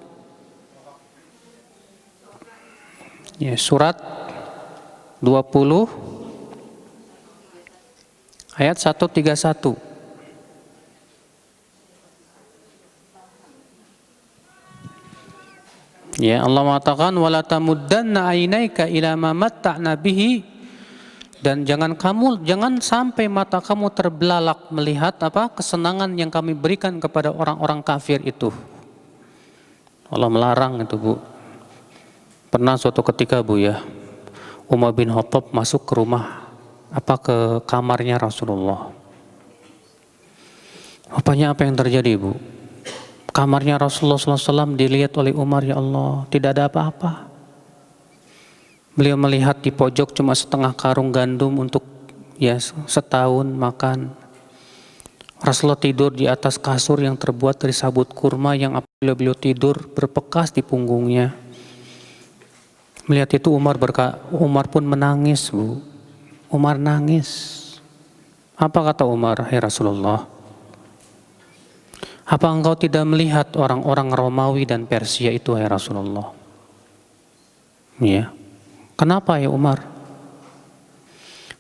S2: Ya, surat 20 ayat 131. Ya, Allah mengatakan wala tamuddanna 'ainaika ila ma matta'na bihi, dan jangan sampai mata kamu terbelalak melihat apa kesenangan yang kami berikan kepada orang-orang kafir itu. Allah melarang itu, Bu. Pernah suatu ketika, Bu, ya, Umar bin Khattab masuk ke ke kamarnya Rasulullah. Rupanya apa yang terjadi, Bu? Kamarnya Rasulullah SAW dilihat oleh Umar, ya Allah, tidak ada apa-apa. Beliau melihat di pojok cuma setengah karung gandum untuk setahun makan. Rasulullah tidur di atas kasur yang terbuat dari sabut kurma yang apabila beliau tidur berbekas di punggungnya. Melihat itu Umar pun menangis, Bu. Umar nangis. Apa kata Umar? Hai Rasulullah, apa engkau tidak melihat orang-orang Romawi dan Persia itu, hai Rasulullah? Ya. Kenapa ya Umar?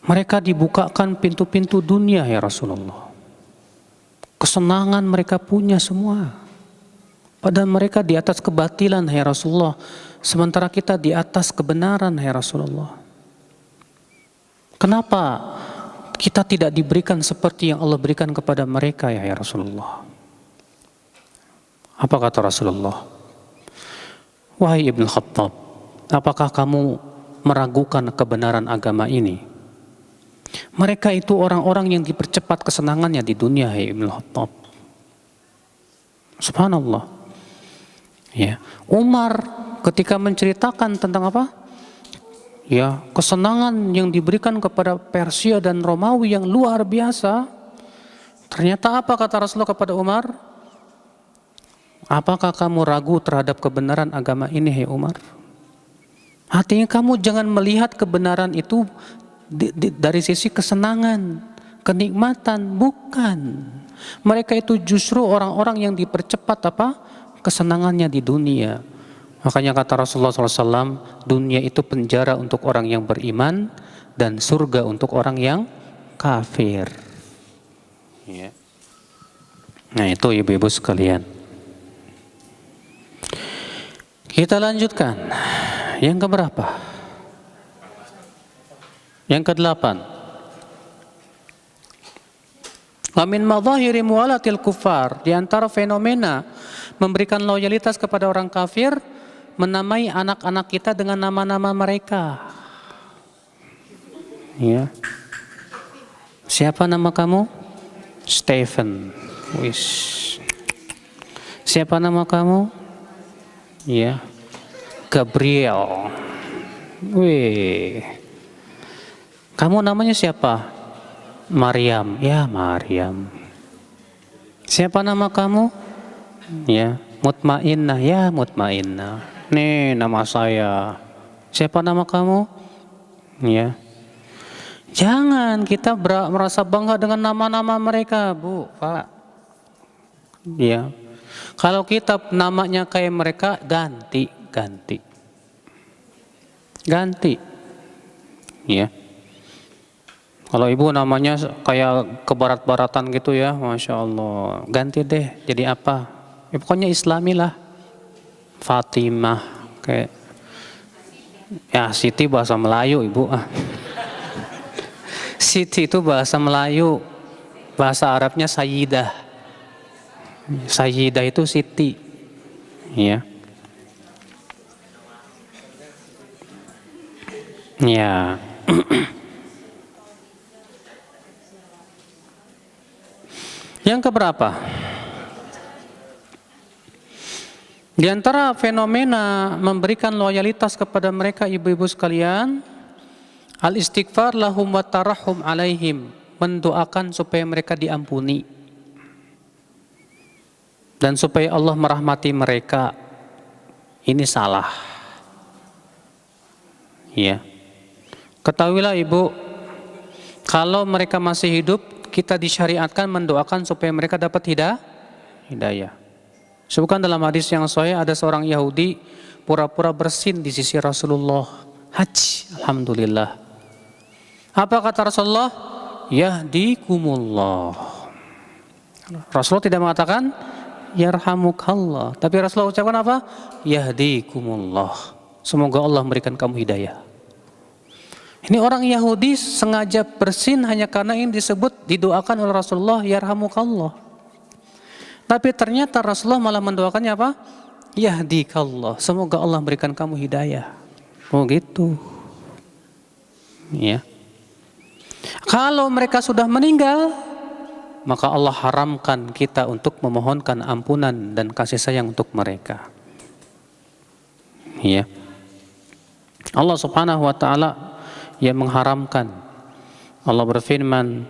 S2: Mereka dibukakan pintu-pintu dunia, ya Rasulullah. Kesenangan mereka punya semua. Padahal mereka di atas kebatilan, ya Rasulullah. Sementara kita di atas kebenaran, ya Rasulullah. Kenapa kita tidak diberikan seperti yang Allah berikan kepada mereka, ya Rasulullah? Apa kata Rasulullah? Wahai Ibn Khattab, apakah kamu meragukan kebenaran agama ini? Mereka itu orang-orang yang dipercepat kesenangannya di dunia, hai Ibn Khattab. Subhanallah. Ya, Umar ketika menceritakan tentang apa? Ya, kesenangan yang diberikan kepada Persia dan Romawi yang luar biasa. Ternyata apa kata Rasulullah kepada Umar? Apakah kamu ragu terhadap kebenaran agama ini, hai Umar? Artinya kamu jangan melihat kebenaran itu dari sisi kesenangan, kenikmatan, bukan. Mereka itu justru orang-orang yang dipercepat kesenangannya di dunia. Makanya kata Rasulullah SAW, dunia itu penjara untuk orang yang beriman dan surga untuk orang yang kafir. Ya. Nah itu ibu-ibu sekalian. Kita lanjutkan. Yang keberapa? Yang ke-8. Wa min madhahiri muwalatil kuffar, di antara fenomena memberikan loyalitas kepada orang kafir, menamai anak-anak kita dengan nama-nama mereka. Ya. Siapa nama kamu? Stephen. Wis. Siapa nama kamu? Ya. Gabriel. Wih. Kamu namanya siapa? Maryam. Ya, Maryam. Siapa nama kamu? Ya, Mutmainnah. Ya, Mutmainnah. Nih nama saya. Siapa nama kamu? Ya. Jangan kita merasa bangga dengan nama-nama mereka, Bu, Pak. Ya. Kalau kita namanya kayak mereka, ganti. Ya. Kalau ibu namanya kayak ke barat-baratan gitu ya, Masya Allah. Ganti deh, jadi apa? Ya, pokoknya Islami lah. Fatimah, kayak ya Siti bahasa Melayu ibu. Siti itu bahasa Melayu, bahasa Arabnya Sayyidah. Sayyidah itu Siti, ya. Ya. Yang keberapa? Di antara fenomena memberikan loyalitas kepada mereka ibu-ibu sekalian, al-istighfar lahum wa tarahum alaihim, mendoakan supaya mereka diampuni dan supaya Allah merahmati mereka. Ini salah. Ya. Ketahuilah ibu, kalau mereka masih hidup, kita disyariatkan mendoakan supaya mereka dapat hidayah. Sebutkan dalam hadis yang sahih, ada seorang Yahudi pura-pura bersin di sisi Rasulullah. Haji, alhamdulillah. Apa kata Rasulullah? Yahdikumullah. Rasulullah tidak mengatakan yarhamukallah, tapi Rasulullah ucapkan apa? Yahdikumullah. Semoga Allah memberikan kamu hidayah. Ini orang Yahudi sengaja bersin hanya karena ini disebut, didoakan oleh Rasulullah yarhamukallah. Tapi ternyata Rasulullah malah mendoakannya apa? Yahdikallah, semoga Allah berikan kamu hidayah. Oh gitu. Ya. Kalau mereka sudah meninggal, maka Allah haramkan kita untuk memohonkan ampunan dan kasih sayang untuk mereka. Ya. Allah Subhanahu wa taala yang mengharamkan. Allah berfirman,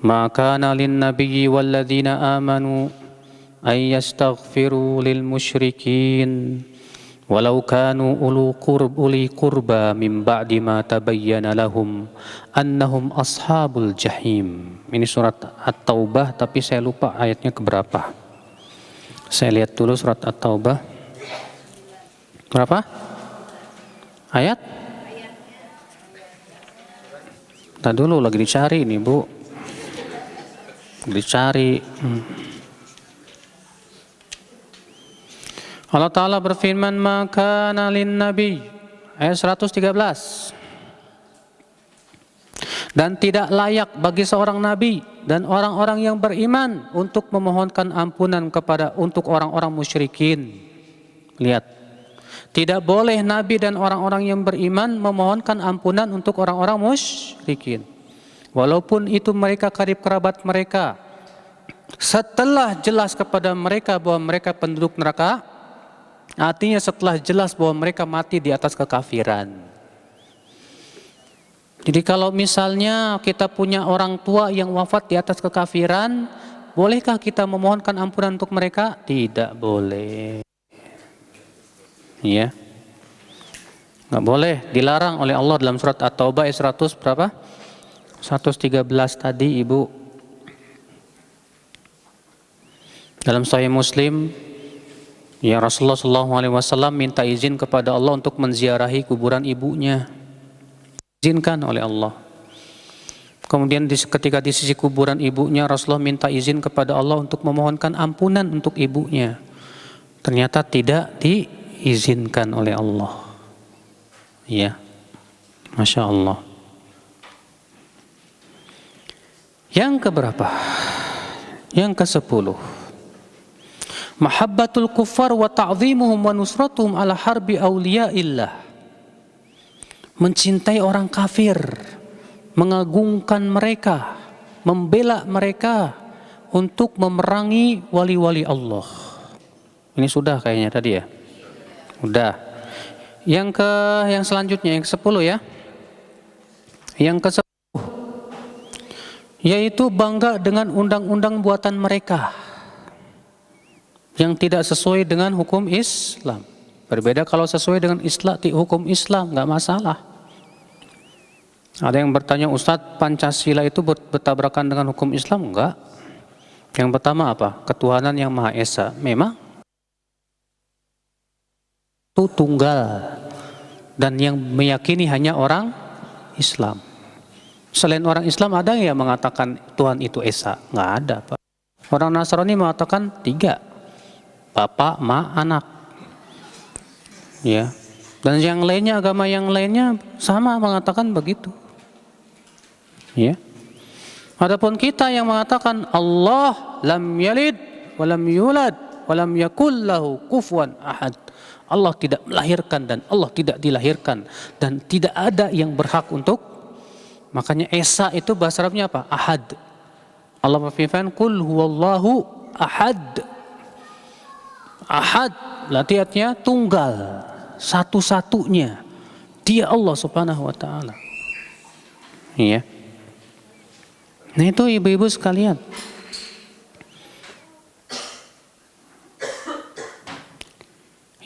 S2: "Ma kana lin-nabiyyi walladzina amanu ay yastaghfiru lil musyrikin walau kanu uli qurba min ba'di ma tabayyana lahum annahum ashabul jahim." Ini surat At-Taubah, tapi saya lupa ayatnya keberapa. Saya lihat dulu surat At-Taubah. Berapa? Ayat? Tadi dulu lagi dicari nih, Bu. Dicari. Allah Ta'ala berfirman, maka nalin nabi, ayat 113. Dan tidak layak bagi seorang nabi dan orang-orang yang beriman untuk memohonkan ampunan untuk orang-orang musyrikin. Lihat, tidak boleh nabi dan orang-orang yang beriman memohonkan ampunan untuk orang-orang musyrikin, walaupun itu mereka karib kerabat mereka, setelah jelas kepada mereka bahwa mereka penduduk neraka. Artinya setelah jelas bahwa mereka mati di atas kekafiran. Jadi kalau misalnya kita punya orang tua yang wafat di atas kekafiran, bolehkah kita memohonkan ampunan untuk mereka? Tidak boleh. Ya. Nggak boleh, dilarang oleh Allah dalam surat At-Taubah ayat 100 berapa? 113 tadi Ibu. Dalam Sahih Muslim Ya, Rasulullah SAW minta izin kepada Allah untuk menziarahi kuburan ibunya. Izinkan oleh Allah. Kemudian ketika di sisi kuburan ibunya, Rasulullah minta izin kepada Allah untuk memohonkan ampunan untuk ibunya. Ternyata tidak diizinkan oleh Allah. Ya, Masya Allah. Yang keberapa? Yang ke-10. Mahabbatul kuffar wa ta'zimuhum wa nusratuhum ala harbi awliyaillah. Mencintai orang kafir, mengagungkan mereka, membela mereka untuk memerangi wali-wali Allah. Ini sudah kayaknya tadi ya. Udah. Yang selanjutnya yang ke-10 ya. Yang ke-10 yaitu bangga dengan undang-undang buatan mereka yang tidak sesuai dengan hukum Islam. Berbeda kalau sesuai dengan hukum Islam, nggak masalah. Ada yang bertanya, Ustadz, Pancasila itu bertabrakan dengan hukum Islam? Enggak. Yang pertama apa? Ketuhanan yang Maha Esa. Memang itu tunggal dan yang meyakini hanya orang Islam. Selain orang Islam ada yang mengatakan Tuhan itu Esa? Nggak ada, Pak. Orang Nasrani mengatakan 3, Bapak, Ma, Anak. Ya. Dan yang lainnya, agama yang lainnya sama mengatakan begitu. Ya. Adapun kita yang mengatakan Allah lam yalid wa lam yulad wa lam yakul lahu kufuwan ahad. Allah tidak melahirkan dan Allah tidak dilahirkan dan tidak ada yang berhak untuk. Makanya Esa itu bahasa Arabnya apa? Ahad. Allah berfirman, "Qul huwallahu ahad." Ahad, artinya tunggal, satu-satunya. Dia Allah Subhanahu wa taala. Iya. Nah, itu ibu-ibu sekalian.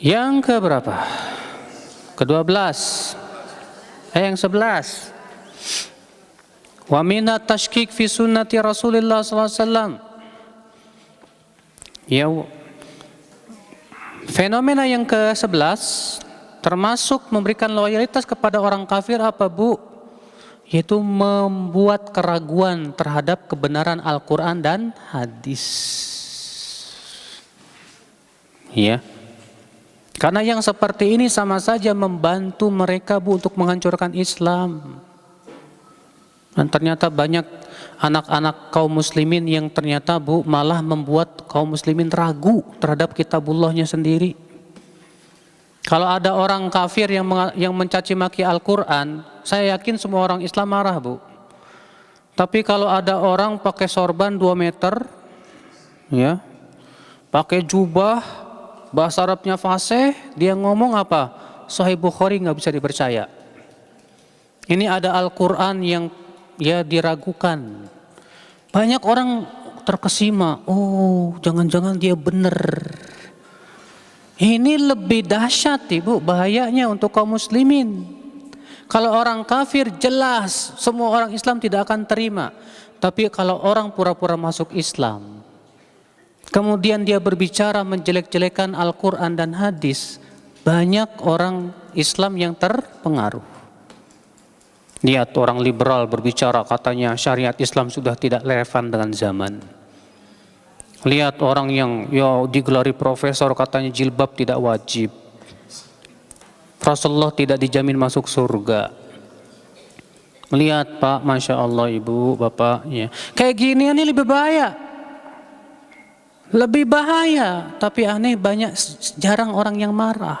S2: Yang keberapa? Ke-12. Yang 11. Wa mina tashkik fi sunnati Rasulillah sallallahu alaihi wasallam. Ya, fenomena yang ke-11 termasuk memberikan loyalitas kepada orang kafir apa, Bu? Yaitu membuat keraguan terhadap kebenaran Al-Quran dan hadis. Ya. Karena yang seperti ini sama saja membantu mereka, Bu, untuk menghancurkan Islam. Dan ternyata banyak anak-anak kaum muslimin yang ternyata, Bu, malah membuat kaum muslimin ragu terhadap kitabullahnya sendiri. Kalau ada orang kafir yang mencaci maki Al-Quran, saya yakin semua orang Islam marah, Bu. Tapi kalau ada orang pakai sorban 2 meter, ya, pakai jubah, bahasa Arabnya fasih, dia ngomong apa? Sahih Bukhari nggak bisa dipercaya. Ini ada Al-Quran yang ya diragukan. Banyak orang terkesima, oh jangan-jangan dia benar. Ini lebih dahsyat, Ibu, bahayanya untuk kaum muslimin. Kalau orang kafir jelas semua orang Islam tidak akan terima. Tapi kalau orang pura-pura masuk Islam, kemudian dia berbicara menjelek-jelekan Al-Quran dan hadis, banyak orang Islam yang terpengaruh. Lihat orang liberal berbicara katanya syariat Islam sudah tidak relevan dengan zaman. Lihat orang yang digelari profesor katanya jilbab tidak wajib. Rasulullah tidak dijamin masuk surga. Lihat, Pak, Masya Allah, Ibu, Bapak, ya. Kayak gini ini lebih bahaya. Lebih bahaya, tapi aneh jarang orang yang marah.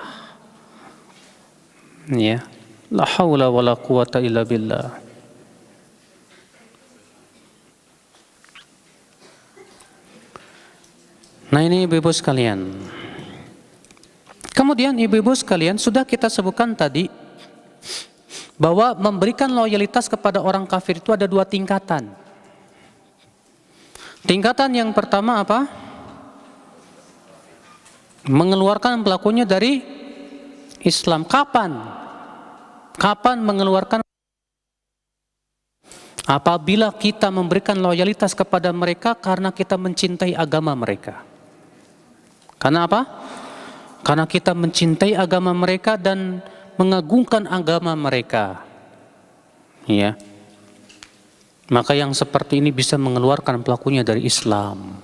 S2: Ya. La haula wala quwata illa billah. Nah, ini ibu-ibu sekalian. Kemudian ibu-ibu sekalian, sudah kita sebutkan tadi bahwa memberikan loyalitas kepada orang kafir itu ada 2 tingkatan. Tingkatan yang pertama apa? Mengeluarkan pelakunya dari Islam. Kapan? Kapan mengeluarkan? Apabila kita memberikan loyalitas kepada mereka karena kita mencintai agama mereka. Karena apa? karena kita mencintai agama mereka dan mengagungkan agama mereka. Ya. Maka yang seperti ini bisa mengeluarkan pelakunya dari Islam.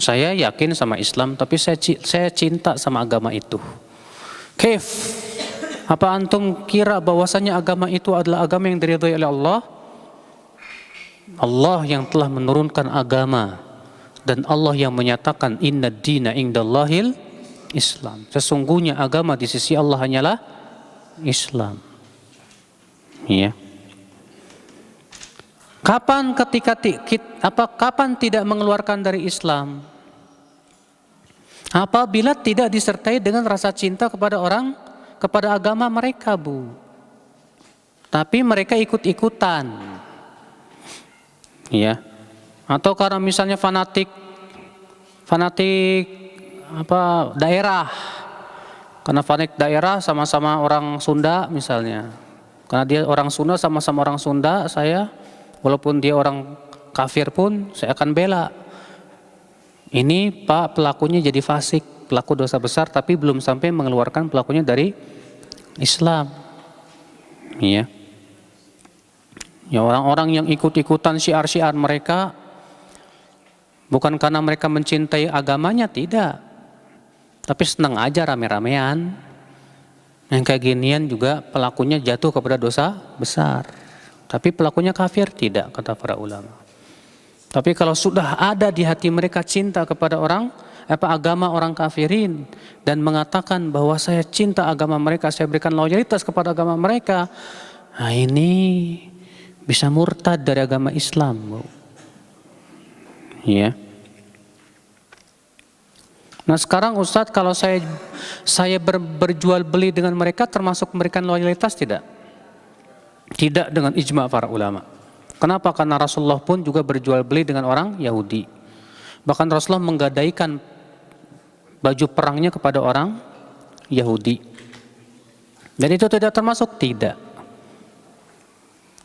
S2: Saya yakin sama Islam, tapi saya cinta sama agama itu. Kef, apa antum kira bahwasanya agama itu adalah agama yang diridhai oleh Allah? Allah yang telah menurunkan agama, dan Allah yang menyatakan inna dina indallahil Islam. Sesungguhnya agama di sisi Allah hanyalah Islam. Ya. Kapan kapan tidak mengeluarkan dari Islam? Apabila tidak disertai dengan rasa cinta kepada agama mereka, Bu. Tapi mereka ikut-ikutan. Ya. Atau karena misalnya fanatik daerah. Karena fanatik daerah sama-sama orang Sunda misalnya. Karena dia orang Sunda sama-sama orang Sunda, walaupun dia orang kafir pun saya akan bela. Ini Pak pelakunya jadi fasik, pelaku dosa besar, tapi belum sampai mengeluarkan pelakunya dari Islam. Ya. Ya, orang-orang yang ikut-ikutan syiar-syiar mereka bukan karena mereka mencintai agamanya, tidak. Tapi senang aja rame-ramean. Yang kayak ginian juga pelakunya jatuh kepada dosa besar. Tapi pelakunya kafir tidak, kata para ulama. Tapi kalau sudah ada di hati mereka cinta kepada agama orang kafirin, dan mengatakan bahwa saya cinta agama mereka, saya berikan loyalitas kepada agama mereka, nah ini bisa murtad dari agama Islam. Ya. Nah sekarang Ustadz, kalau saya berjual beli dengan mereka termasuk memberikan loyalitas tidak? Tidak dengan ijma' para ulama. Kenapa? Karena Rasulullah pun juga berjual beli dengan orang Yahudi. Bahkan Rasulullah menggadaikan baju perangnya kepada orang Yahudi. Dan itu tidak termasuk? Tidak.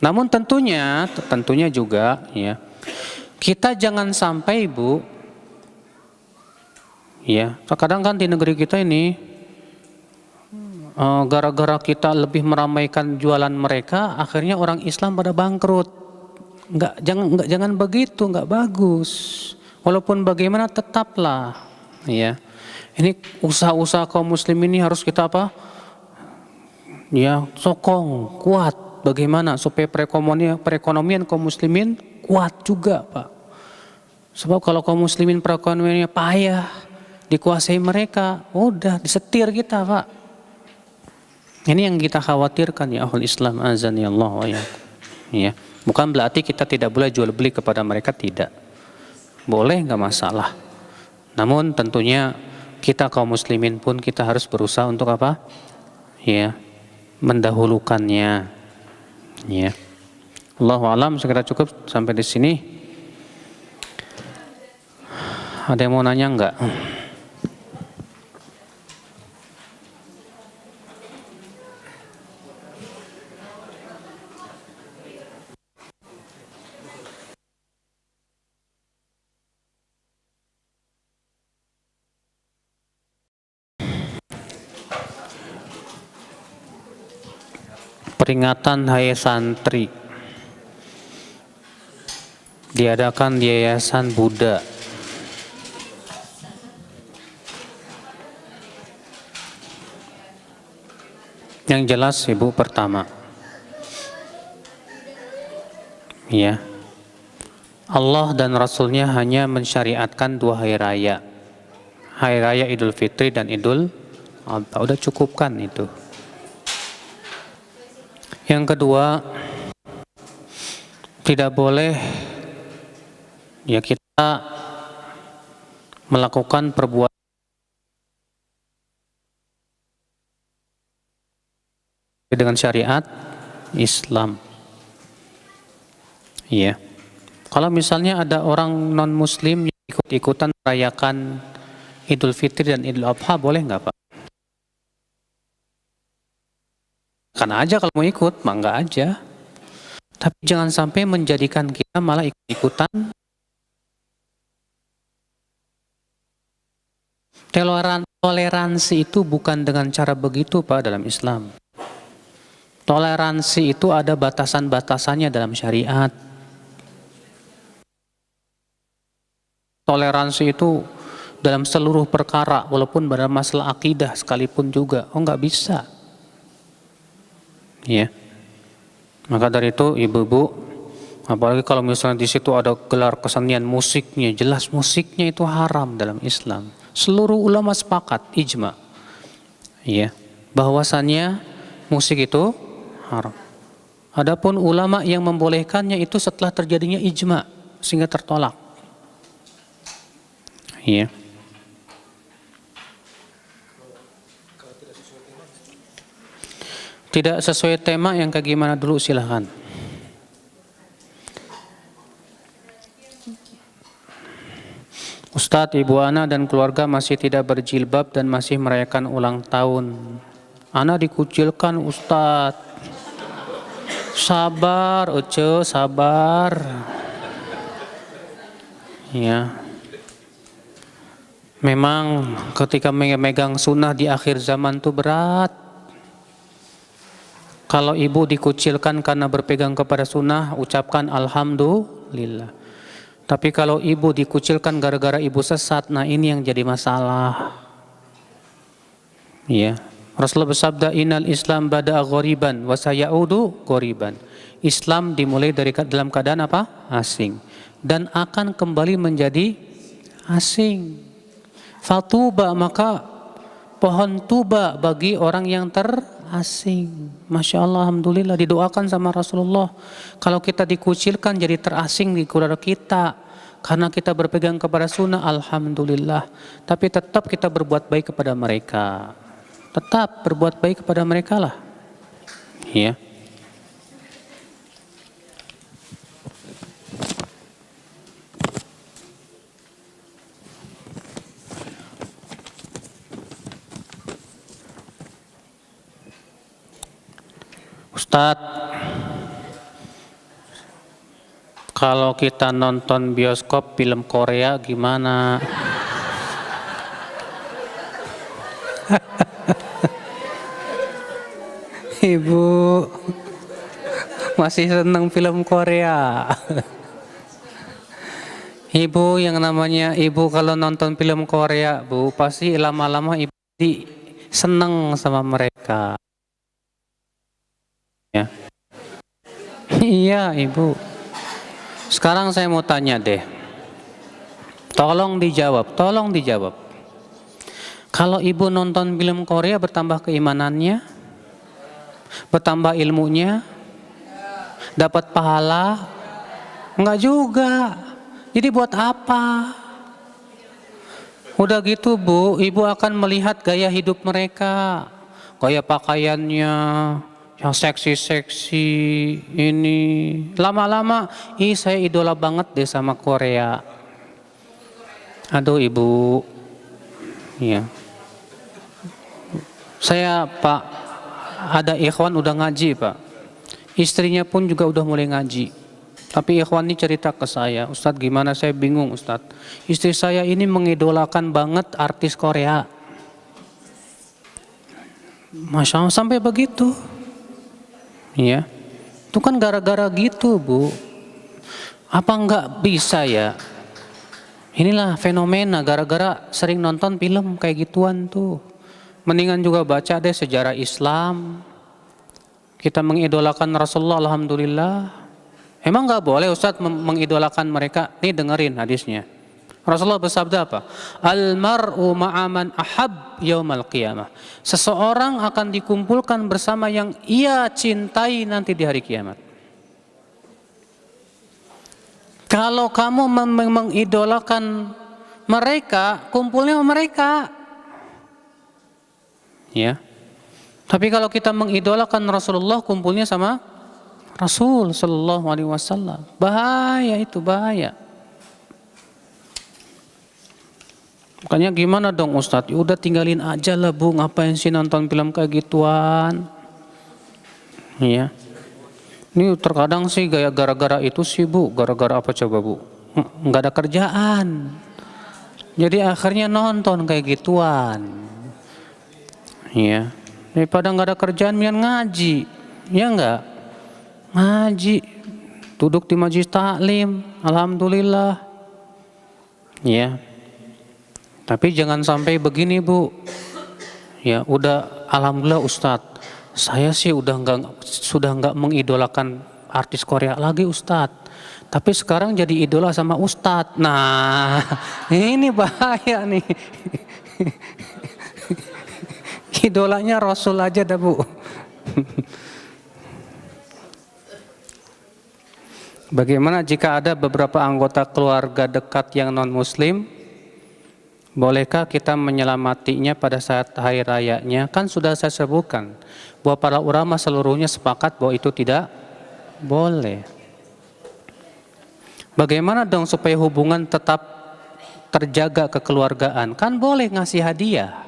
S2: Namun tentunya juga ya, kita jangan sampai, Bu, ya, terkadang kan di negeri kita ini gara-gara kita lebih meramaikan jualan mereka, akhirnya orang Islam pada bangkrut. Jangan begitu, nggak bagus. Walaupun bagaimana tetaplah, ya. Ini usaha-usaha kaum muslim ini harus kita ya, sokong, kuat. Bagaimana supaya perekonomian kaum muslimin kuat juga, Pak. Sebab kalau kaum muslimin perekonomiannya payah, dikuasai mereka, udah disetir kita, Pak. Ini yang kita khawatirkan, ya ahlul Islam, azani Allah wa iyyakum. Ya. Bukan berarti kita tidak boleh jual beli kepada mereka, tidak. Boleh, nggak masalah. Namun tentunya kita kaum muslimin pun kita harus berusaha untuk ya, mendahulukannya. Ya. Allahu a'lam, segera cukup sampai di sini. Ada yang mau nanya enggak? Peringatan Hai Santri diadakan di Yayasan Buddha. Yang jelas, Ibu, pertama, ya, Allah dan Rasulnya hanya mensyariatkan 2 hari raya, hari raya Idul Fitri dan Idul Adha. Udah cukupkan itu. Yang kedua, tidak boleh ya kita melakukan perbuatan dengan syariat Islam. Iya. Kalau misalnya ada orang non muslim yang ikut-ikutan merayakan Idul Fitri dan Idul Adha, boleh nggak, Pak? Karena aja kalau mau ikut, mangga aja. Tapi jangan sampai menjadikan kita malah ikut-ikutan. Toleransi itu bukan dengan cara begitu Pak dalam Islam. Toleransi itu ada batasan-batasannya dalam syariat. Toleransi itu dalam seluruh perkara, walaupun pada masalah akidah sekalipun juga. Oh, nggak bisa. Ya. Maka dari itu ibu-ibu, apalagi kalau misalnya di situ ada gelar kesenian musiknya, jelas musiknya itu haram dalam Islam. Seluruh ulama sepakat, ijma. Ya, bahwasannya musik itu haram. Adapun ulama yang membolehkannya itu setelah terjadinya ijma sehingga tertolak. Ya. Tidak sesuai tema yang kayak gimana dulu silahkan. Ustadz, Ibu Ana dan keluarga masih tidak berjilbab dan masih merayakan ulang tahun. Ana dikucilkan Ustadz. Sabar, Uce, sabar. Ya. Memang ketika memegang sunnah di akhir zaman itu berat. Kalau ibu dikucilkan karena berpegang kepada sunnah, ucapkan alhamdulillah. Tapi kalau ibu dikucilkan gara-gara ibu sesat, nah ini yang jadi masalah. Ya. Rasulullah bersabda, "Innal Islam bada'a ghoriban wa sayaudu ghoriban." Islam dimulai dari dalam keadaan apa? Asing, dan akan kembali menjadi asing. Fatuba, maka pohon tuba bagi orang yang terasing. Masya Allah, alhamdulillah, didoakan sama Rasulullah. Kalau kita dikucilkan jadi terasing di keluarga kita karena kita berpegang kepada sunnah, alhamdulillah. Tapi tetap kita berbuat baik kepada mereka. Tetap berbuat baik kepada mereka lah. Ya. Ustadz, kalau kita nonton bioskop film Korea gimana? Ibu masih senang film Korea. Ibu yang namanya ibu kalau nonton film Korea, Bu, pasti lama-lama ibu senang sama mereka. Ya. Iya ibu. Sekarang saya mau tanya deh. Tolong dijawab. Kalau ibu nonton film Korea bertambah keimanannya? Bertambah ilmunya? Dapat pahala? Enggak juga. Jadi buat apa? Udah gitu Bu, ibu akan melihat gaya hidup mereka. Gaya pakaiannya yang seksi-seksi ini, lama-lama saya idola banget deh sama Korea. Aduh ibu, ya. Saya Pak, ada ikhwan udah ngaji Pak, istrinya pun juga udah mulai ngaji. Tapi ikhwan ini cerita ke saya, Ustadz gimana, saya bingung Ustadz. Istri saya ini mengidolakan banget artis Korea. Masya Allah sampai begitu. Ya, itu kan gara-gara gitu Bu. Apa enggak bisa ya? Inilah fenomena gara-gara sering nonton film kayak gituan tuh. Mendingan juga baca deh sejarah Islam. Kita mengidolakan Rasulullah, alhamdulillah. Emang enggak boleh Ustadz mengidolakan mereka? Nih dengerin hadisnya. Rasulullah bersabda apa? Al-mar'u ma'aman ahab yaumal qiyamah. Seseorang akan dikumpulkan bersama yang ia cintai nanti di hari kiamat. Kalau kamu mengidolakan mereka, kumpulnya sama mereka. Ya. Tapi kalau kita mengidolakan Rasulullah, kumpulnya sama Rasul sallallahu alaihi wasallam. Bahaya itu, bahaya. Makanya gimana dong Ustadz? Udah tinggalin aja lah Bu, ngapain sih nonton film kayak gituan? Iya. Ini terkadang sih gara-gara itu sih Bu, gara-gara apa coba Bu? Nggak ada kerjaan. Jadi akhirnya nonton kayak gituan. Ya, daripada nggak ada kerjaan mendingan ngaji, ya nggak? Ngaji, duduk di majelis taklim, alhamdulillah. Ya, tapi jangan sampai begini Bu. Ya, udah alhamdulillah Ustadz, saya sih sudah nggak mengidolakan artis Korea lagi Ustadz. Tapi sekarang jadi idola sama Ustadz. Nah, ini bahaya nih. Idolanya Rasul aja dah Bu. Bagaimana jika ada beberapa anggota keluarga dekat yang non-muslim? Bolehkah kita menyelamatinya pada saat hari rayanya? Kan sudah saya sebutkan bahwa para ulama seluruhnya sepakat bahwa itu tidak boleh. Bagaimana dong supaya hubungan tetap terjaga kekeluargaan? Kan boleh ngasih hadiah.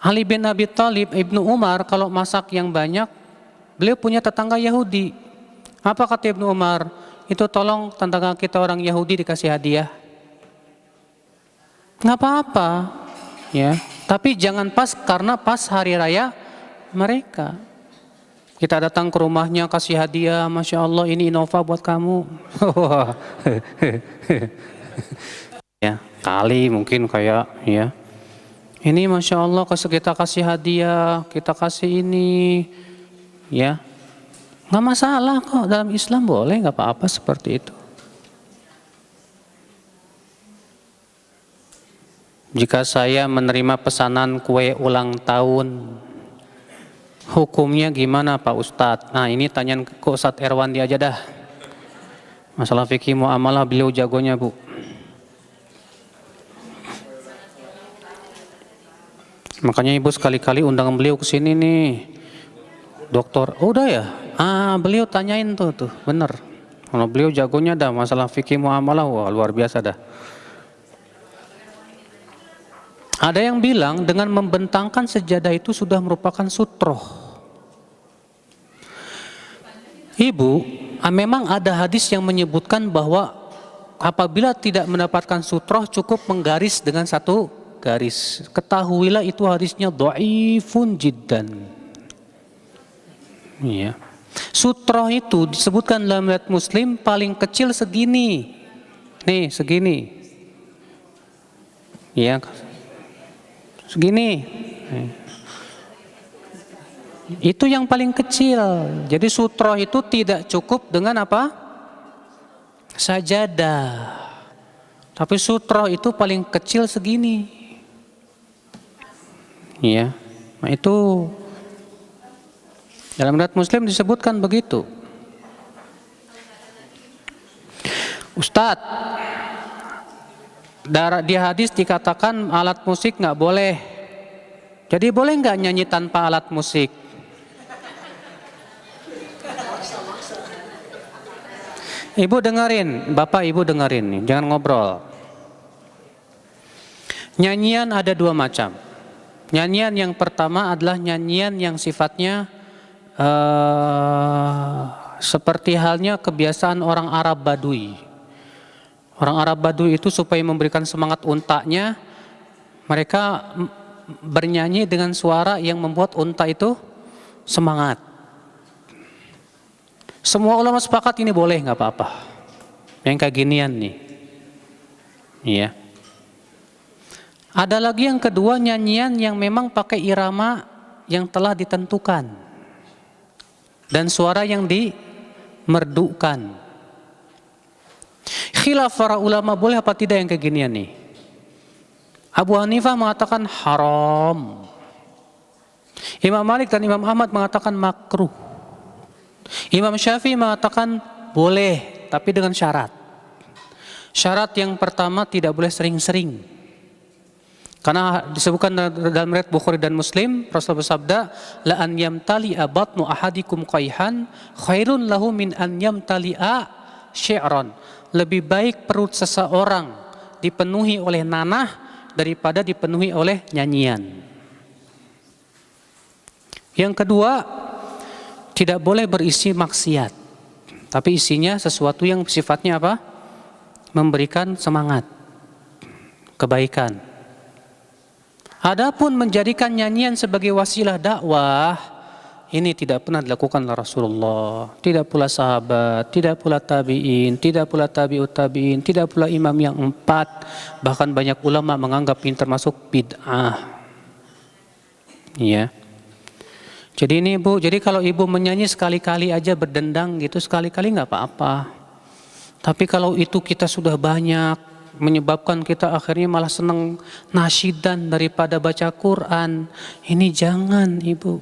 S2: Ali bin Abi Thalib, Ibnu Umar kalau masak yang banyak, beliau punya tetangga Yahudi. Apa kata Ibnu Umar? Itu tolong tetangga kita orang Yahudi dikasih hadiah. Nggak apa-apa, ya. Tapi jangan karena pas hari raya mereka. Kita datang ke rumahnya kasih hadiah, Masya Allah ini Innova buat kamu. Ya, kali mungkin kayak ya. Ini Masya Allah kita kasih hadiah, kita kasih ini, ya, nggak masalah kok dalam Islam boleh, nggak apa-apa seperti itu. Jika saya menerima pesanan kue ulang tahun, hukumnya gimana Pak Ustadz? Nah ini tanyaan ke Ustadz Erwandi aja dah. Masalah fikih muamalah beliau jagonya Bu. Makanya Ibu sekali-kali undang beliau ke sini nih. Dokter, oh udah ya? Beliau tanyain tuh, bener. Kalau beliau jagonya dah masalah fikih muamalah, wah luar biasa dah. Ada yang bilang dengan membentangkan sejadah itu sudah merupakan sutroh. Ibu, memang ada hadis yang menyebutkan bahwa apabila tidak mendapatkan sutroh cukup menggaris dengan satu garis. Ketahuilah itu hadisnya dhaifun jiddan. Iya. Sutroh itu disebutkan dalam riwayat Muslim paling kecil segini. Nih, segini. Iya. Segini. Itu yang paling kecil. Jadi sutroh itu tidak cukup dengan apa? Sajadah. Tapi sutroh itu paling kecil segini. Iya, nah itu dalam riwayat Muslim disebutkan begitu. Ustadz, di hadis dikatakan alat musik nggak boleh. Jadi boleh nggak nyanyi tanpa alat musik? Ibu dengerin, Bapak Ibu dengerin nih, jangan ngobrol. Nyanyian ada dua macam. Nyanyian yang pertama adalah nyanyian yang sifatnya seperti halnya kebiasaan orang Arab Badui. Orang Arab Badui itu supaya memberikan semangat untanya, mereka bernyanyi dengan suara yang membuat unta itu semangat. Semua ulama sepakat ini boleh, nggak apa-apa. Yang kayak ginian nih, iya. Ada lagi yang kedua, nyanyian yang memang pakai irama yang telah ditentukan dan suara yang dimerdukan. Khilaf para ulama boleh apa tidak yang kayak ginian nih. Abu Hanifah mengatakan haram. Imam Malik dan Imam Ahmad mengatakan makruh. Imam Syafi'i mengatakan boleh, tapi dengan syarat. Syarat yang pertama tidak boleh sering-sering. Karena disebutkan dalam riwayat Bukhari dan Muslim, Rasulullah bersabda, la an yamtali'a batnu ahadikum qayhan khairun lahu min an yamtali'a syi'ran. Lebih baik perut seseorang dipenuhi oleh nanah daripada dipenuhi oleh nyanyian. Yang kedua, tidak boleh berisi maksiat, tapi isinya sesuatu yang sifatnya apa? Memberikan semangat. kebaikan. Adapun menjadikan nyanyian sebagai wasilah dakwah, ini tidak pernah dilakukan oleh Rasulullah, tidak pula sahabat, tidak pula tabi'in, tidak pula tabi'ut tabi'in, tidak pula imam yang 4. Bahkan banyak ulama menganggap ini termasuk bid'ah. Ya. Jadi ini ibu, jadi kalau ibu menyanyi sekali-kali aja berdendang gitu, sekali-kali nggak apa-apa. Tapi kalau itu kita sudah banyak, menyebabkan kita akhirnya malah senang nasyidan daripada baca Quran, ini jangan ibu.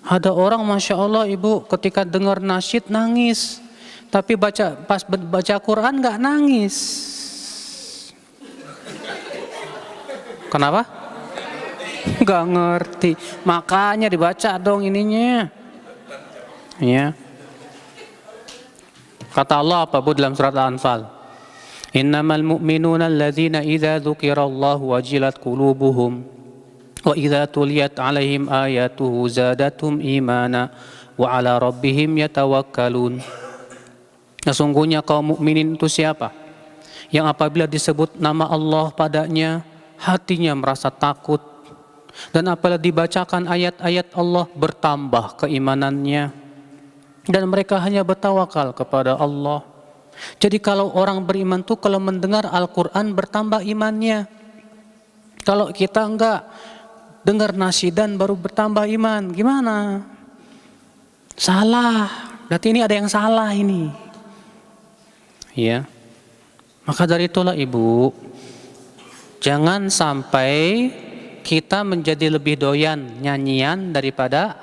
S2: Ada orang Masya Allah ibu ketika dengar nasyid nangis, tapi pas baca Quran nggak nangis. Kenapa? Nggak ngerti. Makanya dibaca dong ininya. Ya. Kata Allah apa bu dalam surat Al-Anfal? Innamal mu'minuna alladzina idza dzukirallahu wajilat qulubuhum wa idza tuliyat 'alaihim ayatuhu zadatuhum imana wa 'ala rabbihim yatawakkalun. Sesungguhnya kaum mukminin itu siapa? Yang apabila disebut nama Allah padanya, hatinya merasa takut, dan apabila dibacakan ayat-ayat Allah bertambah keimanannya, dan mereka hanya bertawakal kepada Allah. Jadi kalau orang beriman tuh kalau mendengar Al-Quran bertambah imannya. Kalau kita enggak dengar nasyidan baru bertambah iman, gimana? Salah. Berarti ini ada yang salah ini. Ya. Maka dari itulah ibu, jangan sampai kita menjadi lebih doyan nyanyian daripada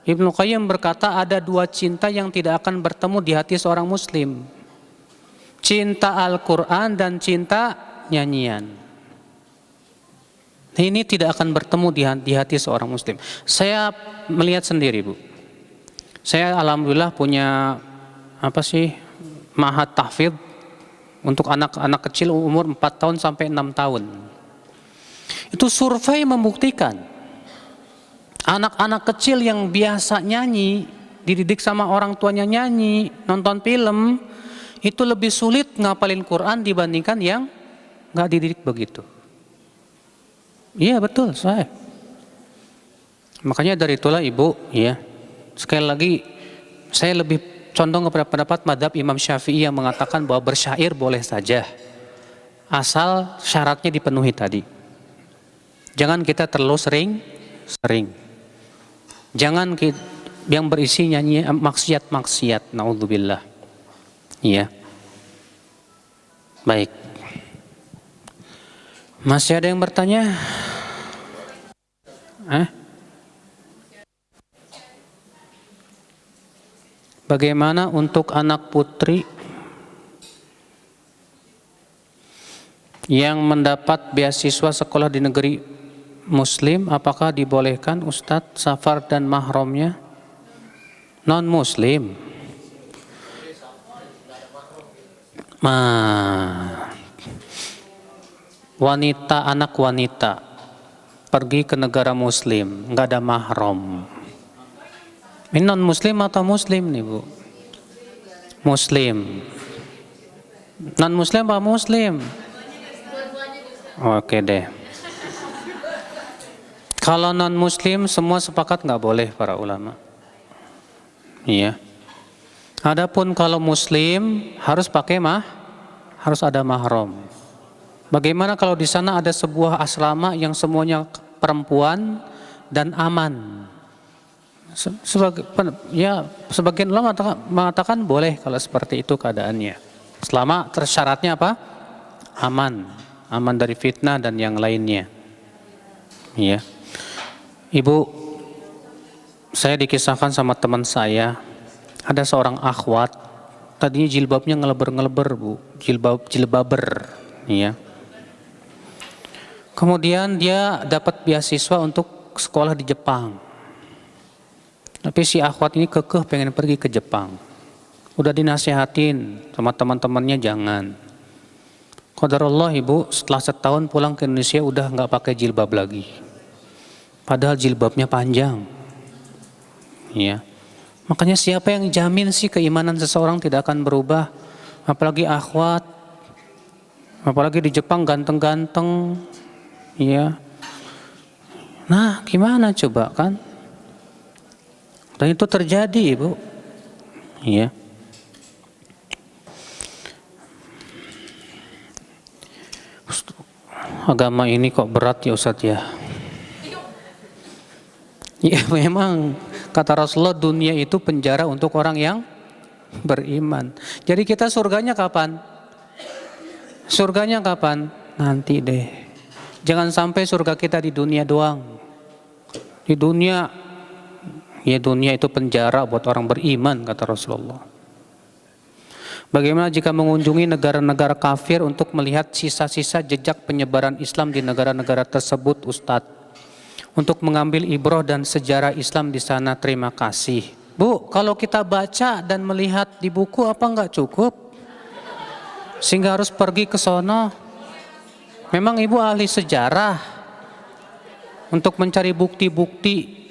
S2: Ibnu Qayyim berkata ada 2 cinta yang tidak akan bertemu di hati seorang muslim. Cinta Al-Quran dan cinta nyanyian. Ini tidak akan bertemu di hati seorang muslim. Saya melihat sendiri bu. Saya alhamdulillah punya ma'had tahfidz untuk anak-anak kecil umur 4 tahun sampai 6 tahun. Itu survei membuktikan anak-anak kecil yang biasa nyanyi, dididik sama orang tuanya nyanyi, nonton film, itu lebih sulit ngapalin Quran dibandingkan yang nggak dididik begitu. Iya betul saya. Makanya dari itulah ibu, ya sekali lagi saya lebih condong kepada pendapat madhab Imam Syafi'i yang mengatakan bahwa bersyair boleh saja, asal syaratnya dipenuhi tadi. Jangan kita terlalu sering. Jangan yang berisi nyanyi maksiat, naudzubillah. Iya. Baik. Masih ada yang bertanya? Bagaimana untuk anak putri yang mendapat beasiswa sekolah di negeri Muslim, apakah dibolehkan Ustadz safar dan mahramnya non Muslim? Anak wanita pergi ke negara Muslim, nggak ada mahram. Ini non Muslim atau Muslim nih bu? Muslim. Non Muslim apa Muslim? Oke deh. Kalau non Muslim semua sepakat nggak boleh para ulama. Iya. Adapun kalau Muslim harus pakai harus ada mahram. Bagaimana kalau di sana ada sebuah asrama yang semuanya perempuan dan aman? Sebagian ulama mengatakan boleh kalau seperti itu keadaannya. Selama syaratnya apa? Aman dari fitnah dan yang lainnya. Iya. Ibu, saya dikisahkan sama teman saya, ada seorang akhwat, tadinya jilbabnya ngeleber-ngeleber bu, jilbaber, ya. Kemudian dia dapat beasiswa untuk sekolah di Jepang. Tapi si akhwat ini kekeh pengen pergi ke Jepang. Udah dinasihatin sama teman-temannya jangan. Qadarullah ibu, setelah setahun pulang ke Indonesia udah nggak pakai jilbab lagi. Padahal jilbabnya panjang. Ya. Makanya siapa yang jamin sih keimanan seseorang tidak akan berubah? Apalagi akhwat. Apalagi di Jepang ganteng-ganteng, ya. Nah, gimana coba kan? Dan itu terjadi, Ibu. Ya. Agama ini kok berat ya Ustadz ya? Ya memang kata Rasulullah, dunia itu penjara untuk orang yang beriman. Jadi kita surganya kapan? Surganya kapan? Nanti deh. Jangan sampai surga kita di dunia doang. Di dunia, ya dunia itu penjara buat orang beriman kata Rasulullah. Bagaimana jika mengunjungi negara-negara kafir untuk melihat sisa-sisa jejak penyebaran Islam di negara-negara tersebut, Ustadz? Untuk mengambil ibroh dan sejarah Islam di sana. Terima kasih. Bu, kalau kita baca dan melihat di buku apa enggak cukup? Sehingga harus pergi ke sono. Memang Ibu ahli sejarah untuk mencari bukti-bukti.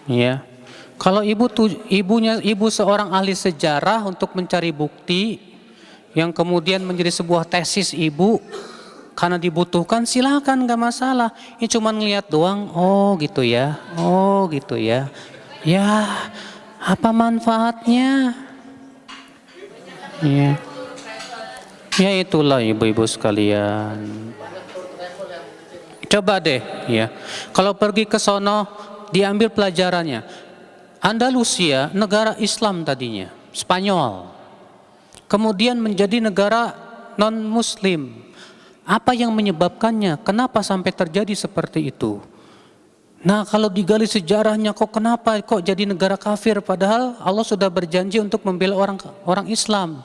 S2: Ya. Kalau ibu seorang ahli sejarah untuk mencari bukti yang kemudian menjadi sebuah tesis Ibu karena dibutuhkan, silakan, nggak masalah. Ini cuma ngeliat doang, oh gitu ya, oh gitu ya. Ya, apa manfaatnya? Ya, ya itulah ibu-ibu sekalian. Coba deh, ya. Kalau pergi ke sono, diambil pelajarannya. Andalusia negara Islam tadinya, Spanyol. Kemudian menjadi negara non-Muslim. Apa yang menyebabkannya? Kenapa sampai terjadi seperti itu? Nah, kalau digali sejarahnya, kenapa kok jadi negara kafir padahal Allah sudah berjanji untuk membela orang Islam?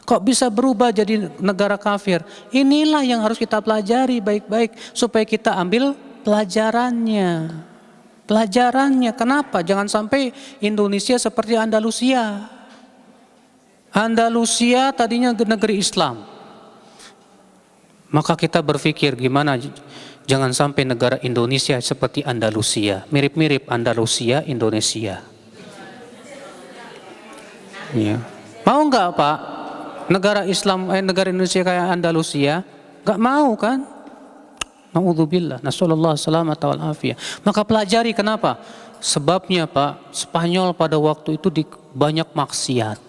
S2: Kok bisa berubah jadi negara kafir? Inilah yang harus kita pelajari baik-baik supaya kita ambil pelajarannya. Pelajarannya, kenapa? Jangan sampai Indonesia seperti Andalusia. Andalusia tadinya negeri Islam. Maka kita berpikir gimana jangan sampai negara Indonesia seperti Andalusia. Mirip-mirip Andalusia, Indonesia. Ya. Mau nggak Pak? Negara Islam, negara Indonesia kayak Andalusia? Nggak mau kan? Na'udzubillah, nasallallahu salamata wal afiyah. Maka pelajari kenapa? Sebabnya Pak, Spanyol pada waktu itu banyak maksiat.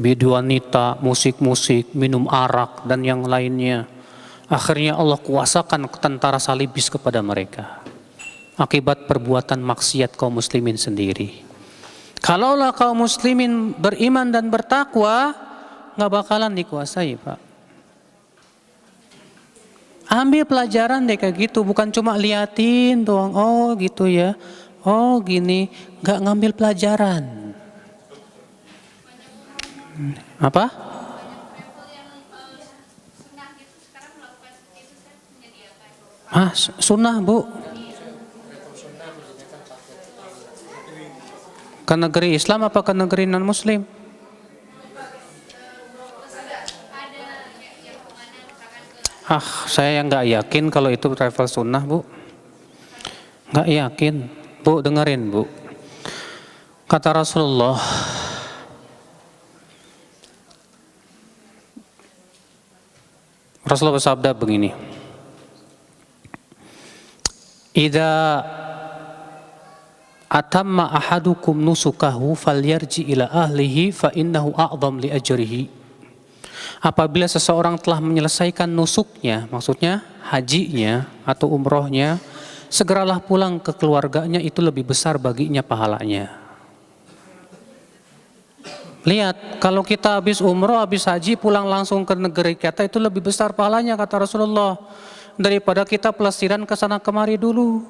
S2: Bidu wanita, musik-musik, minum arak dan yang lainnya. Akhirnya Allah kuasakan tentara salibis kepada mereka. Akibat perbuatan maksiat kaum muslimin sendiri. Kalaulah kaum muslimin beriman dan bertakwa, nggak bakalan dikuasai Pak. Ambil pelajaran deh kayak gitu, bukan cuma liatin doang. Oh gitu ya, oh gini, nggak ngambil pelajaran. Apa? Sunnah Bu. Ke negeri Islam apa ke negeri non Muslim? Saya nggak yakin kalau itu travel sunnah Bu. Nggak yakin. Bu, dengerin Bu. Kata Rasulullah, Rasulullah bersabda begini, "Idza atamma ahadukum nusukahu falyarji ila ahlihi fa innahu a'dham li ajrihi." Apabila seseorang telah menyelesaikan nusuknya, maksudnya hajinya atau umrohnya, segeralah pulang ke keluarganya, itu lebih besar baginya pahalanya. Lihat, kalau kita habis umroh, habis haji, pulang langsung ke negeri kita, itu lebih besar pahalanya kata Rasulullah daripada kita pelesiran ke sana kemari dulu.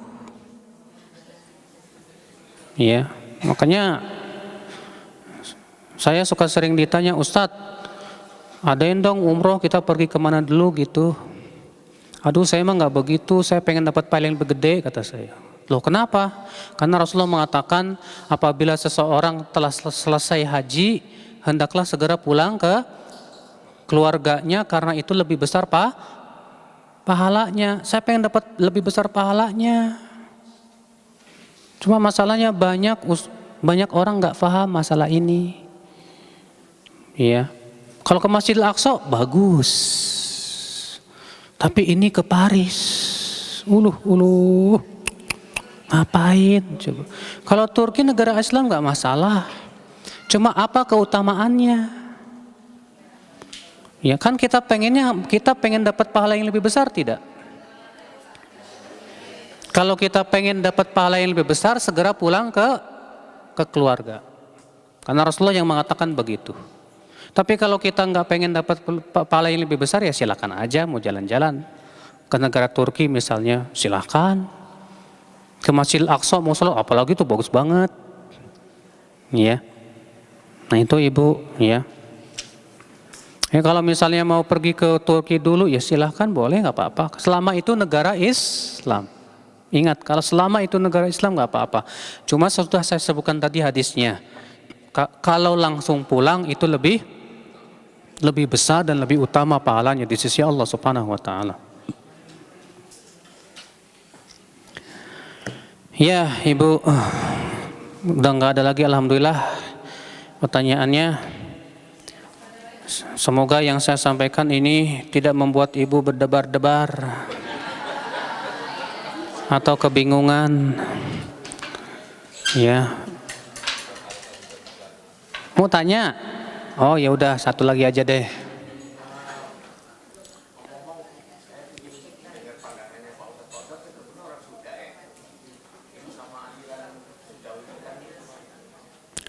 S2: Ya, makanya saya suka sering ditanya, Ustadz, adain dong umroh kita pergi kemana dulu gitu. Aduh saya mah nggak begitu, saya pengen dapat paling lebih gede kata saya. Loh kenapa? Karena Rasulullah mengatakan apabila seseorang telah selesai haji, hendaklah segera pulang ke keluarganya karena itu lebih besar pahalanya. Saya pengen dapat lebih besar pahalanya. Cuma masalahnya banyak orang nggak paham masalah ini. Iya. Kalau ke Masjidil Aqsa bagus. Tapi ini ke Paris. Uluh. Ngapain coba? Kalau Turki negara Islam nggak masalah. Cuma apa keutamaannya? Ya kan kita pengen dapat pahala yang lebih besar tidak? Kalau kita pengen dapat pahala yang lebih besar, segera pulang ke keluarga. Karena Rasulullah yang mengatakan begitu. Tapi kalau kita nggak pengen dapat pahala yang lebih besar, ya silakan aja mau jalan-jalan ke negara Turki misalnya, silakan. Ke Masjidil Aqsa mau sholat, apalagi itu bagus banget. Ya. Nah itu ibu, ya. Kalau misalnya mau pergi ke Turki dulu, ya silahkan, boleh, nggak apa-apa. Selama itu negara Islam. Ingat, kalau selama itu negara Islam nggak apa-apa. Cuma sudah saya sebutkan tadi hadisnya. Kalau langsung pulang itu lebih besar dan lebih utama pahalanya di sisi Allah Subhanahu wa taala. Ya, Ibu, udah nggak ada lagi alhamdulillah pertanyaannya. Semoga yang saya sampaikan ini tidak membuat Ibu berdebar-debar atau kebingungan. Ya. Mau tanya? Oh ya udah, satu lagi aja deh.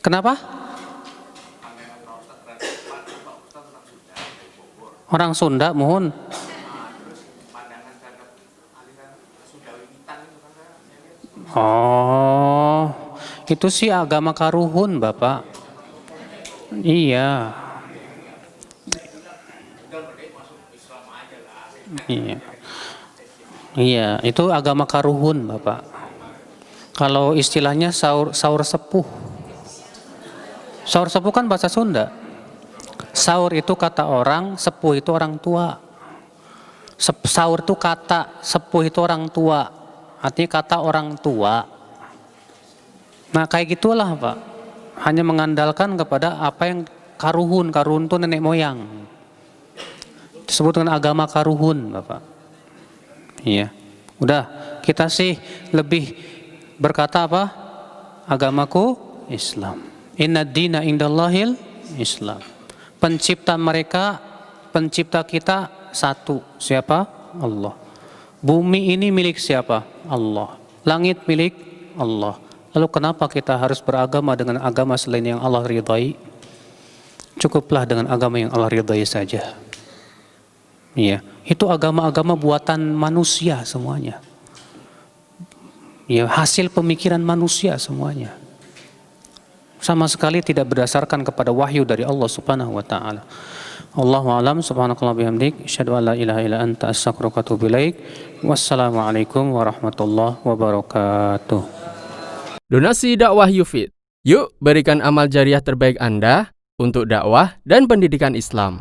S2: Kenapa? Orang Sunda, mohon. Oh, itu sih agama Karuhun, Bapak. Iya. Iya, itu agama Karuhun, Bapak. Kalau istilahnya saur sepuh. Saur sepuh kan bahasa Sunda. Saur itu kata orang, sepuh itu orang tua. Saur itu kata, sepuh itu orang tua. Artinya kata orang tua. Nah kayak gitulah Pak. Hanya mengandalkan kepada apa yang Karuhun itu nenek moyang. Disebut dengan agama Karuhun Bapak. Iya. Udah, kita sih lebih berkata apa? Agamaku Islam. Inna dina indallahil Islam. Pencipta kita satu. Siapa? Allah. Bumi ini milik siapa? Allah. Langit milik Allah. Lalu kenapa kita harus beragama dengan agama selain yang Allah ridhai? Cukuplah dengan agama yang Allah ridhai saja. Iya, itu agama-agama buatan manusia semuanya. Ya, hasil pemikiran manusia semuanya. Sama sekali tidak berdasarkan kepada wahyu dari Allah Subhanahu wa taala. Allahu a'lam, subhanakallah bihamdik, asyhadu an la ilaha illa anta, astaghfiruka wa atubu ilaik. Wassalamualaikum warahmatullahi wabarakatuh.
S1: Donasi dakwah Yufid. Yuk berikan amal jariah terbaik Anda untuk dakwah dan pendidikan Islam.